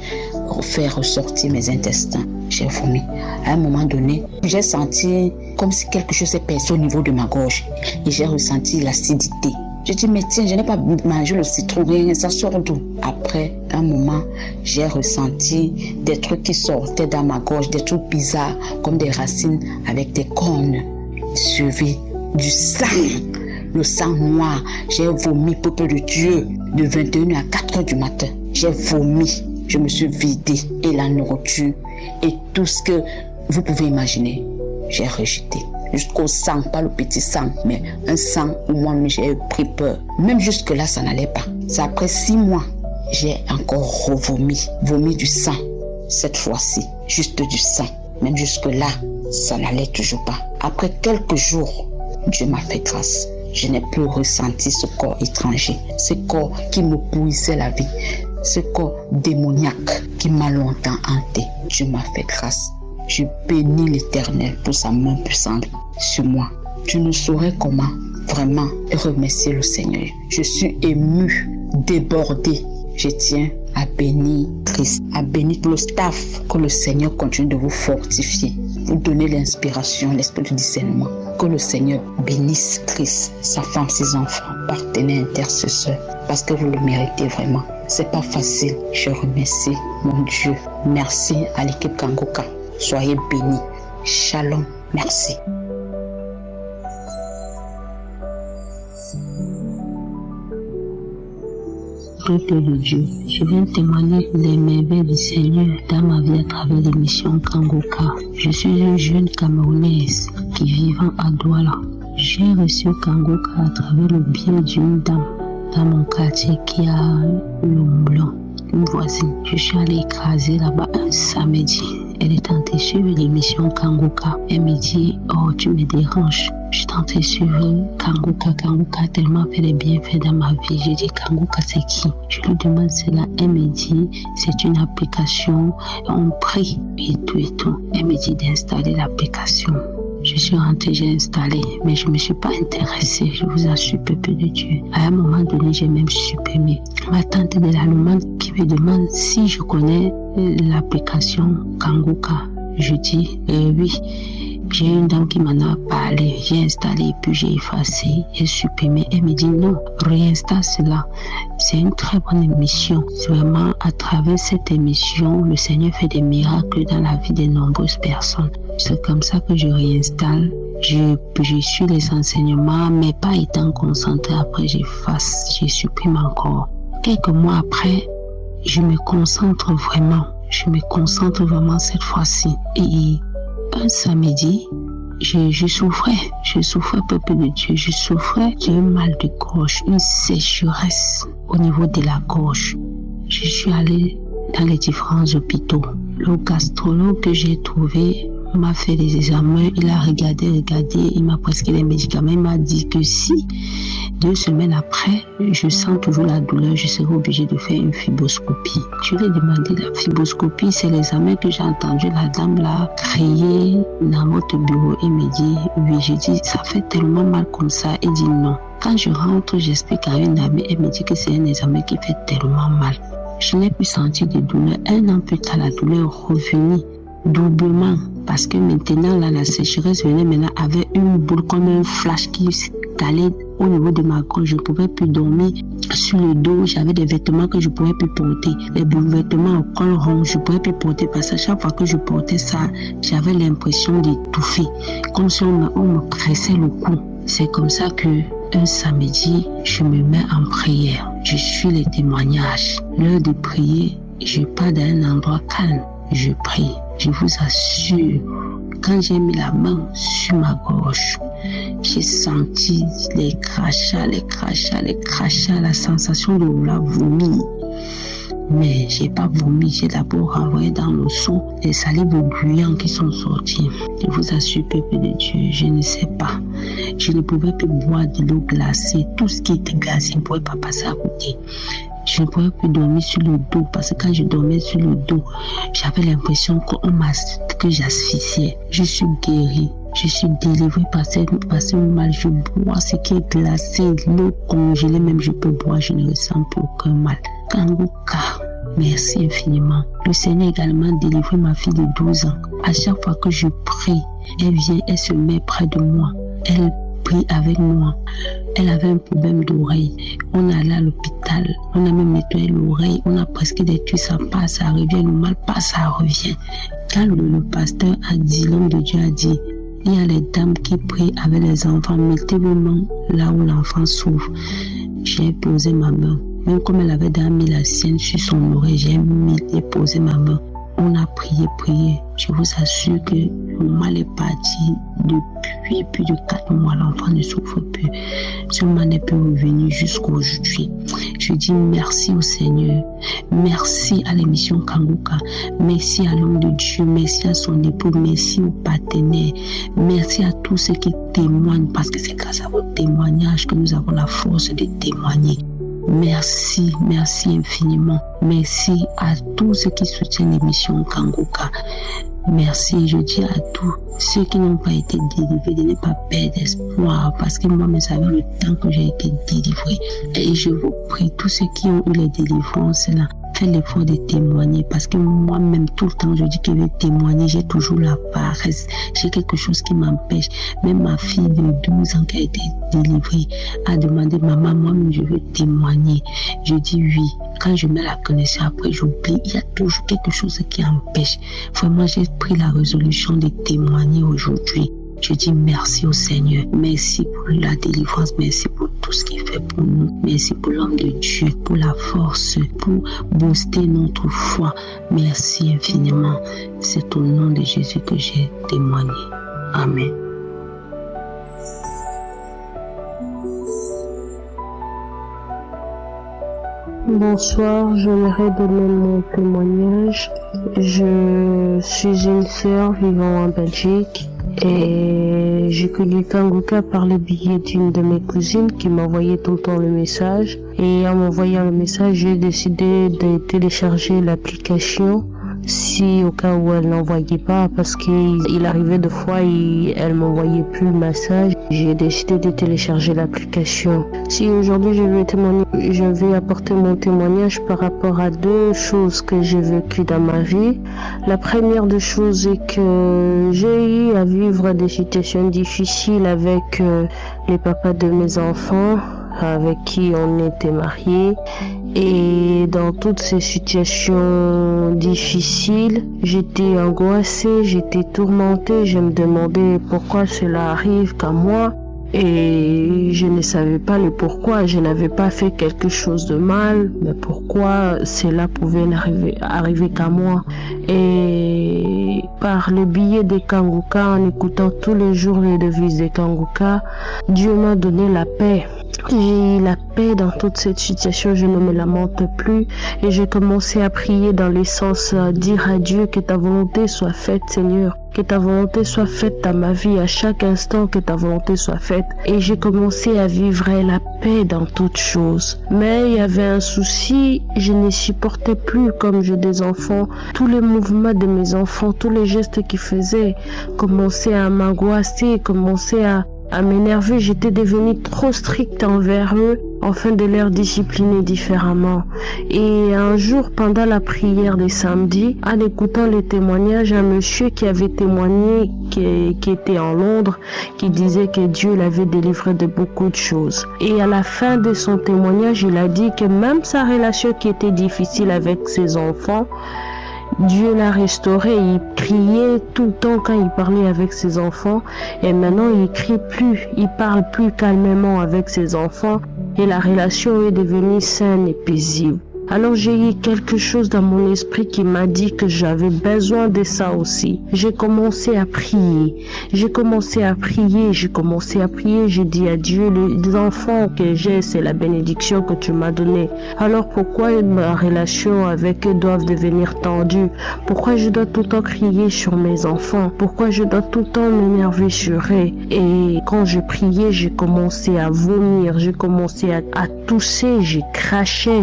faire ressortir mes intestins. J'ai vomi. À un moment donné, j'ai senti comme si quelque chose s'est percé au niveau de ma gorge. Et j'ai ressenti l'acidité. J'ai dit, mais tiens, je n'ai pas mangé le citron, rien, ça sort d'où? Après un moment, j'ai ressenti des trucs qui sortaient dans ma gorge, des trucs bizarres, comme des racines avec des cornes, suivi du sang. Le sang noir, j'ai vomi, peuple de Dieu, de 21h à 4h du matin. J'ai vomi, je me suis vidé, et la nourriture, et tout ce que vous pouvez imaginer, j'ai rejeté. Jusqu'au sang, pas le petit sang, mais un sang où moi j'ai pris peur. Même jusque là, ça n'allait pas. C'est après 6 mois, j'ai encore vomi du sang. Cette fois-ci, juste du sang. Même jusque là, ça n'allait toujours pas. Après quelques jours, Dieu m'a fait grâce. Je n'ai plus ressenti ce corps étranger, ce corps qui me pourrissait la vie, ce corps démoniaque qui m'a longtemps hanté. Dieu m'a fait grâce. Je bénis l'Éternel pour sa main puissante sur moi. Je ne saurais comment vraiment remercier le Seigneur. Je suis ému, débordé. Je tiens à bénir Christ, à bénir tout le staff. Que le Seigneur continue de vous fortifier, vous donner l'inspiration, l'esprit de discernement. Que le Seigneur bénisse Christ, sa femme, ses enfants, partenaires, intercesseurs, parce que vous le méritez vraiment. C'est pas facile. Je remercie mon Dieu. Merci à l'équipe Kangoka. Soyez bénis. Shalom. Merci. Peuple de Dieu, je viens témoigner des merveilles du Seigneur dans ma vie à travers l'émission Kangoka. Je suis une jeune Camerounaise qui vivant à Douala. J'ai reçu Kangoka à travers le biais d'une dame dans mon quartier qui a le moulin, une voisine. Je suis allée écraser là-bas un samedi. Elle est en train de suivre l'émission Kangoka. Elle me dit, oh, tu me déranges. Je suis en train de suivre Kangoka. Kangoka a tellement fait des bienfaits dans ma vie. J'ai dit, Kangoka, c'est qui? Je lui demande cela. Elle me dit, c'est une application. On prie et tout et tout. Elle me dit d'installer l'application. Je suis rentrée, j'ai installé, mais je ne me suis pas intéressée, je vous assure, peuple de Dieu. À un moment donné, j'ai même supprimé. Ma tante de l'Allemagne qui me demande si je connais l'application Kangoka. Je dis oui. J'ai une dame qui m'en a parlé, j'ai installé, puis j'ai effacé, j'ai supprimé. Elle me dit non, réinstalle cela. C'est une très bonne émission. Vraiment, à travers cette émission, le Seigneur fait des miracles dans la vie de nombreuses personnes. C'est comme ça que je réinstalle. Je suis les enseignements, mais pas étant concentré. Après, j'efface, je supprime encore. Quelques mois après, je me concentre vraiment. Je me concentre vraiment cette fois-ci. Et un samedi, je souffrais, peuple de Dieu, je souffrais d'un mal de gorge, une sécheresse au niveau de la gorge. Je suis allée dans les différents hôpitaux. Le gastrologue que j'ai trouvé m'a fait des examens, il a regardé, il m'a prescrit des médicaments, il m'a dit que si 2 semaines après, je sens toujours la douleur, je serai obligée de faire une fibroscopie. Je lui ai demandé la fibroscopie, c'est l'examen que j'ai entendu la dame là crier dans votre bureau. Il me dit oui, j'ai dit ça fait tellement mal comme ça. Il dit non. Quand je rentre, j'explique à une amie, elle me dit que c'est un examen qui fait tellement mal. Je n'ai plus senti de douleur. 1 an plus tard, la douleur est revenue doublement parce que maintenant là, la sécheresse venait maintenant avec une boule comme un flash qui calait au niveau de ma gorge. Je ne pouvais plus dormir sur le dos. J'avais des vêtements que je ne pouvais plus porter. Les vêtements au col rond, je ne pouvais plus porter parce que chaque fois que je portais ça, j'avais l'impression d'étouffer, comme si on me pressait le cou. C'est comme ça que un samedi, je me mets en prière. Je suis les témoignages. L'heure de prier, je pars dans un endroit calme. Je prie. Je vous assure, quand j'ai mis la main sur ma gorge, j'ai senti les crachats, la sensation de vouloir vomir. Mais j'ai pas vomi, j'ai d'abord renvoyé dans le sang les salives gluantes qui sont sorties. Je vous assure, peuple de Dieu, je ne sais pas. Je ne pouvais plus boire de l'eau glacée. Tout ce qui était glacé, je ne pouvais pas passer à côté. Je ne pouvais plus dormir sur le dos parce que quand je dormais sur le dos, j'avais l'impression que j'asphyxiais. Je suis guérie. Je suis délivrée par ce mal. Je bois ce qui est glacé, l'eau congelée, même je peux boire, je ne ressens plus aucun mal. Kanguka, merci infiniment. Le Seigneur a également délivré ma fille de 12 ans. À chaque fois que je prie, elle vient, elle se met près de moi. Elle prie avec moi. Elle avait un problème d'oreille. On est allé à l'hôpital. On a même nettoyé l'oreille. On a presque des tuyaux, ça passe, ça revient. Le mal passe, ça revient. Quand le pasteur a dit, l'homme de Dieu a dit, il y a les dames qui prient avec les enfants. Mettez vos mains là où l'enfant souffre. J'ai posé ma main. Même comme elle avait déjà mis la sienne sur son oreille, j'ai posé ma main. On a prié. Je vous assure que mon mal est parti depuis plus de 4 mois. L'enfant ne souffre plus. Ce mal n'est plus revenu jusqu'aujourd'hui. Je dis merci au Seigneur. Merci à l'émission Kanguka. Merci à l'homme de Dieu. Merci à son époux. Merci aux partenaires. Merci à tous ceux qui témoignent parce que c'est grâce à votre témoignage que nous avons la force de témoigner. Merci infiniment. Merci à tous ceux qui soutiennent l'émission Kanguka. Merci, je dis à tous ceux qui n'ont pas été délivrés de ne pas perdre espoir parce que moi, je savais le temps que j'ai été délivré. Et je vous prie, tous ceux qui ont eu les délivrances là, faites l'effort de témoigner parce que moi-même, tout le temps, je dis que je vais témoigner, j'ai toujours la paresse. J'ai quelque chose qui m'empêche. Même ma fille de 12 ans qui a été délivrée a demandé, maman, moi-même, je veux témoigner. Je dis oui. Quand je mets la connexion, après j'oublie. Il y a toujours quelque chose qui empêche. Vraiment, j'ai pris la résolution de témoigner aujourd'hui. Je dis merci au Seigneur. Merci pour la délivrance. Merci pour tout ce qu'il fait pour nous. Merci pour l'homme de Dieu, pour la force, pour booster notre foi. Merci infiniment. C'est au nom de Jésus que j'ai témoigné. Amen. Bonsoir, j'aimerais donner mon témoignage. Je suis une sœur vivant en Belgique et j'ai connu Kanguka par le biais d'une de mes cousines qui m'envoyait tout le temps le message. Et en m'envoyant le message, j'ai décidé de télécharger l'application si au cas où elle n'envoyait pas parce qu'il arrivait des fois et elle m'envoyait plus le message. J'ai décidé de télécharger l'application. Si aujourd'hui je vais témoigner, je vais apporter mon témoignage par rapport à 2 choses que j'ai vécues dans ma vie. La première des choses est que j'ai eu à vivre des situations difficiles avec les papas de mes enfants, avec qui on était mariés. Et dans toutes ces situations difficiles, j'étais angoissée, j'étais tourmentée, je me demandais pourquoi cela arrive qu'à moi. Et je ne savais pas le pourquoi, je n'avais pas fait quelque chose de mal, mais pourquoi cela pouvait arriver qu'à moi. Et par le biais des Kangoka, en écoutant tous les jours les devises des Kangoka, Dieu m'a donné la paix. J'ai eu la paix dans toute cette situation, je ne me lamente plus et j'ai commencé à prier dans les sens, dire à Dieu que ta volonté soit faite, Seigneur, que ta volonté soit faite dans ma vie, à chaque instant que ta volonté soit faite. Et j'ai commencé à vivre la paix dans toutes choses. Mais il y avait un souci, je ne supportais plus, comme j'ai des enfants, tous les mouvements de mes enfants, tous les gestes qu'ils faisaient commençaient à m'angoisser, commençaient à m'énerver. J'étais devenue trop stricte envers eux afin de les discipliner différemment. Et un jour, pendant la prière des samedis, en écoutant les témoignages, un monsieur qui avait témoigné, qui était en Londres, qui disait que Dieu l'avait délivré de beaucoup de choses. Et à la fin de son témoignage, il a dit que même sa relation qui était difficile avec ses enfants, Dieu l'a restauré. Il criait tout le temps quand il parlait avec ses enfants et maintenant il crie plus, il parle plus calmement avec ses enfants et la relation est devenue saine et paisible. Alors j'ai eu quelque chose dans mon esprit qui m'a dit que j'avais besoin de ça aussi. J'ai commencé à prier. J'ai commencé à prier. J'ai dit à Dieu, les enfants que j'ai, c'est la bénédiction que tu m'as donnée. Alors pourquoi ma relation avec eux doit devenir tendue? Pourquoi je dois tout le temps crier sur mes enfants? Pourquoi je dois tout le temps m'énerver sur eux? Et quand je priais, j'ai commencé à vomir. J'ai commencé à tousser. J'ai craché.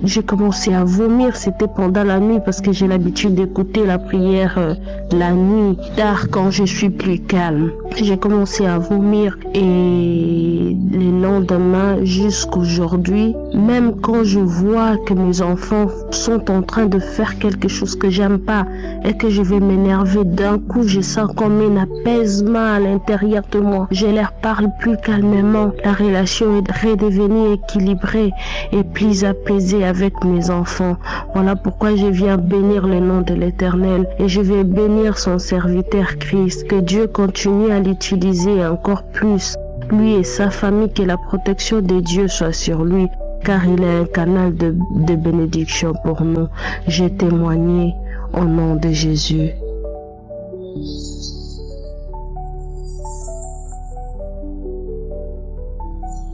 J'ai commencé à vomir, c'était pendant la nuit parce que j'ai l'habitude d'écouter la prière la nuit, tard quand je suis plus calme. J'ai commencé à vomir et le lendemain jusqu'aujourd'hui, même quand je vois que mes enfants sont en train de faire quelque chose que j'aime pas et que je vais m'énerver, d'un coup je sens comme un apaisement à l'intérieur de moi. Je leur parle plus calmement, la relation est redevenue équilibrée et plus apaisée avec mes enfants. Voilà pourquoi je viens bénir le nom de l'Éternel et je vais bénir son serviteur Christ. Que Dieu continue à l'utiliser encore plus, lui et sa famille, que la protection de Dieu soit sur lui, car il est un canal de bénédiction pour nous. J'ai témoigné au nom de Jésus.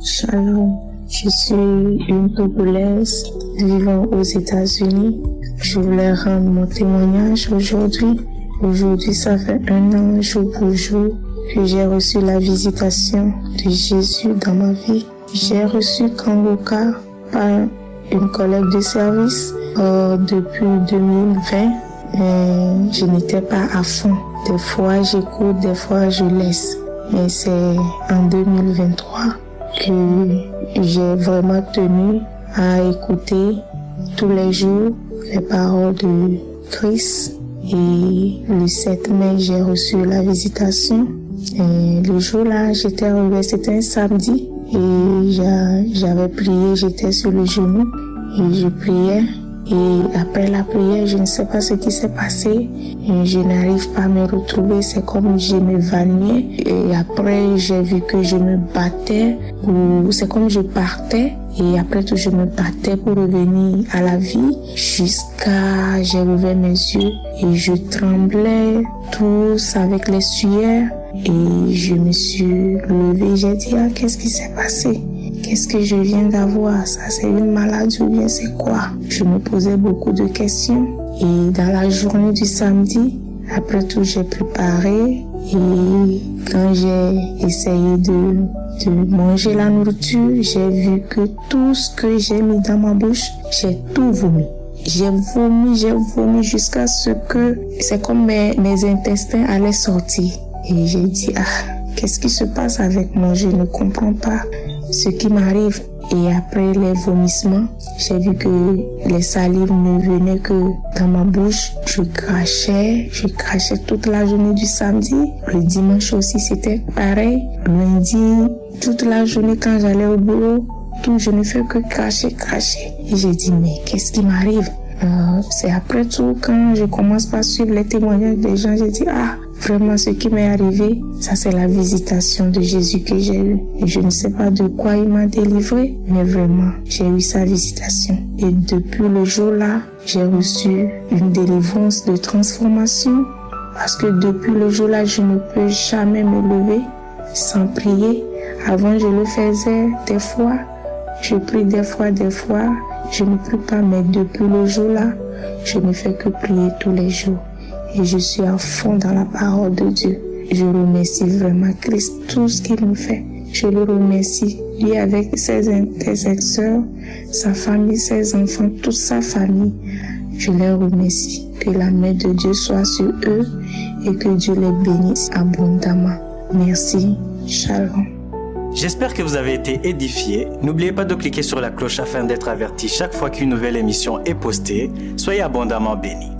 Shalom. Je suis une Togolaise vivant aux États-Unis. Je voulais rendre mon témoignage aujourd'hui. Aujourd'hui, ça fait 1 an, jour pour jour, que j'ai reçu la visitation de Jésus dans ma vie. J'ai reçu Kangoka par une collègue de service depuis 2020. Mais je n'étais pas à fond. Des fois, j'écoute, des fois, je laisse. Mais c'est en 2023 que j'ai vraiment tenu à écouter tous les jours les paroles de Christ. Et le 7 mai, j'ai reçu la visitation. Et le jour-là, j'étais réveillée, c'était un samedi. Et j'avais prié, j'étais sur le genou et je priais. Et après la prière, je ne sais pas ce qui s'est passé. Et je n'arrive pas à me retrouver. C'est comme je m'évanouis. Et après, j'ai vu que je me battais. C'est comme je partais. Et après tout, je me battais pour revenir à la vie. Jusqu'à, j'ai ouvert mes yeux. Et je tremblais tous avec les sueurs. Et je me suis levée. J'ai dit, qu'est-ce qui s'est passé? Qu'est-ce que je viens d'avoir? Ça, c'est une maladie ou bien c'est quoi? Je me posais beaucoup de questions. Et dans la journée du samedi, après tout, j'ai préparé. Et quand j'ai essayé de manger la nourriture, j'ai vu que tout ce que j'ai mis dans ma bouche, j'ai tout vomi. J'ai vomi jusqu'à ce que c'est comme mes intestins allaient sortir. Et j'ai dit, qu'est-ce qui se passe avec moi? Je ne comprends pas ce qui m'arrive. Et après les vomissements, j'ai vu que les salives ne venaient que dans ma bouche. Je crachais toute la journée du samedi. Le dimanche aussi, c'était pareil. Lundi, toute la journée quand j'allais au boulot, je ne fais que cracher. Et j'ai dit, mais qu'est-ce qui m'arrive? C'est après tout, quand je commence par suivre les témoignages des gens, j'ai dit, Vraiment, ce qui m'est arrivé, ça c'est la visitation de Jésus que j'ai eue. Et je ne sais pas de quoi il m'a délivré, mais vraiment, j'ai eu sa visitation. Et depuis le jour-là, j'ai reçu une délivrance de transformation. Parce que depuis le jour-là, je ne peux jamais me lever sans prier. Avant, je le faisais des fois. Je prie des fois. Je ne prie pas, mais depuis le jour-là, je ne fais que prier tous les jours. Et je suis à fond dans la parole de Dieu. Je remercie vraiment Christ, tout ce qu'il me fait. Je le remercie, lui avec ses intercesseurs, sa famille, ses enfants, toute sa famille. Je les remercie. Que la main de Dieu soit sur eux et que Dieu les bénisse abondamment. Merci. Shalom. J'espère que vous avez été édifiés. N'oubliez pas de cliquer sur la cloche afin d'être averti chaque fois qu'une nouvelle émission est postée. Soyez abondamment bénis.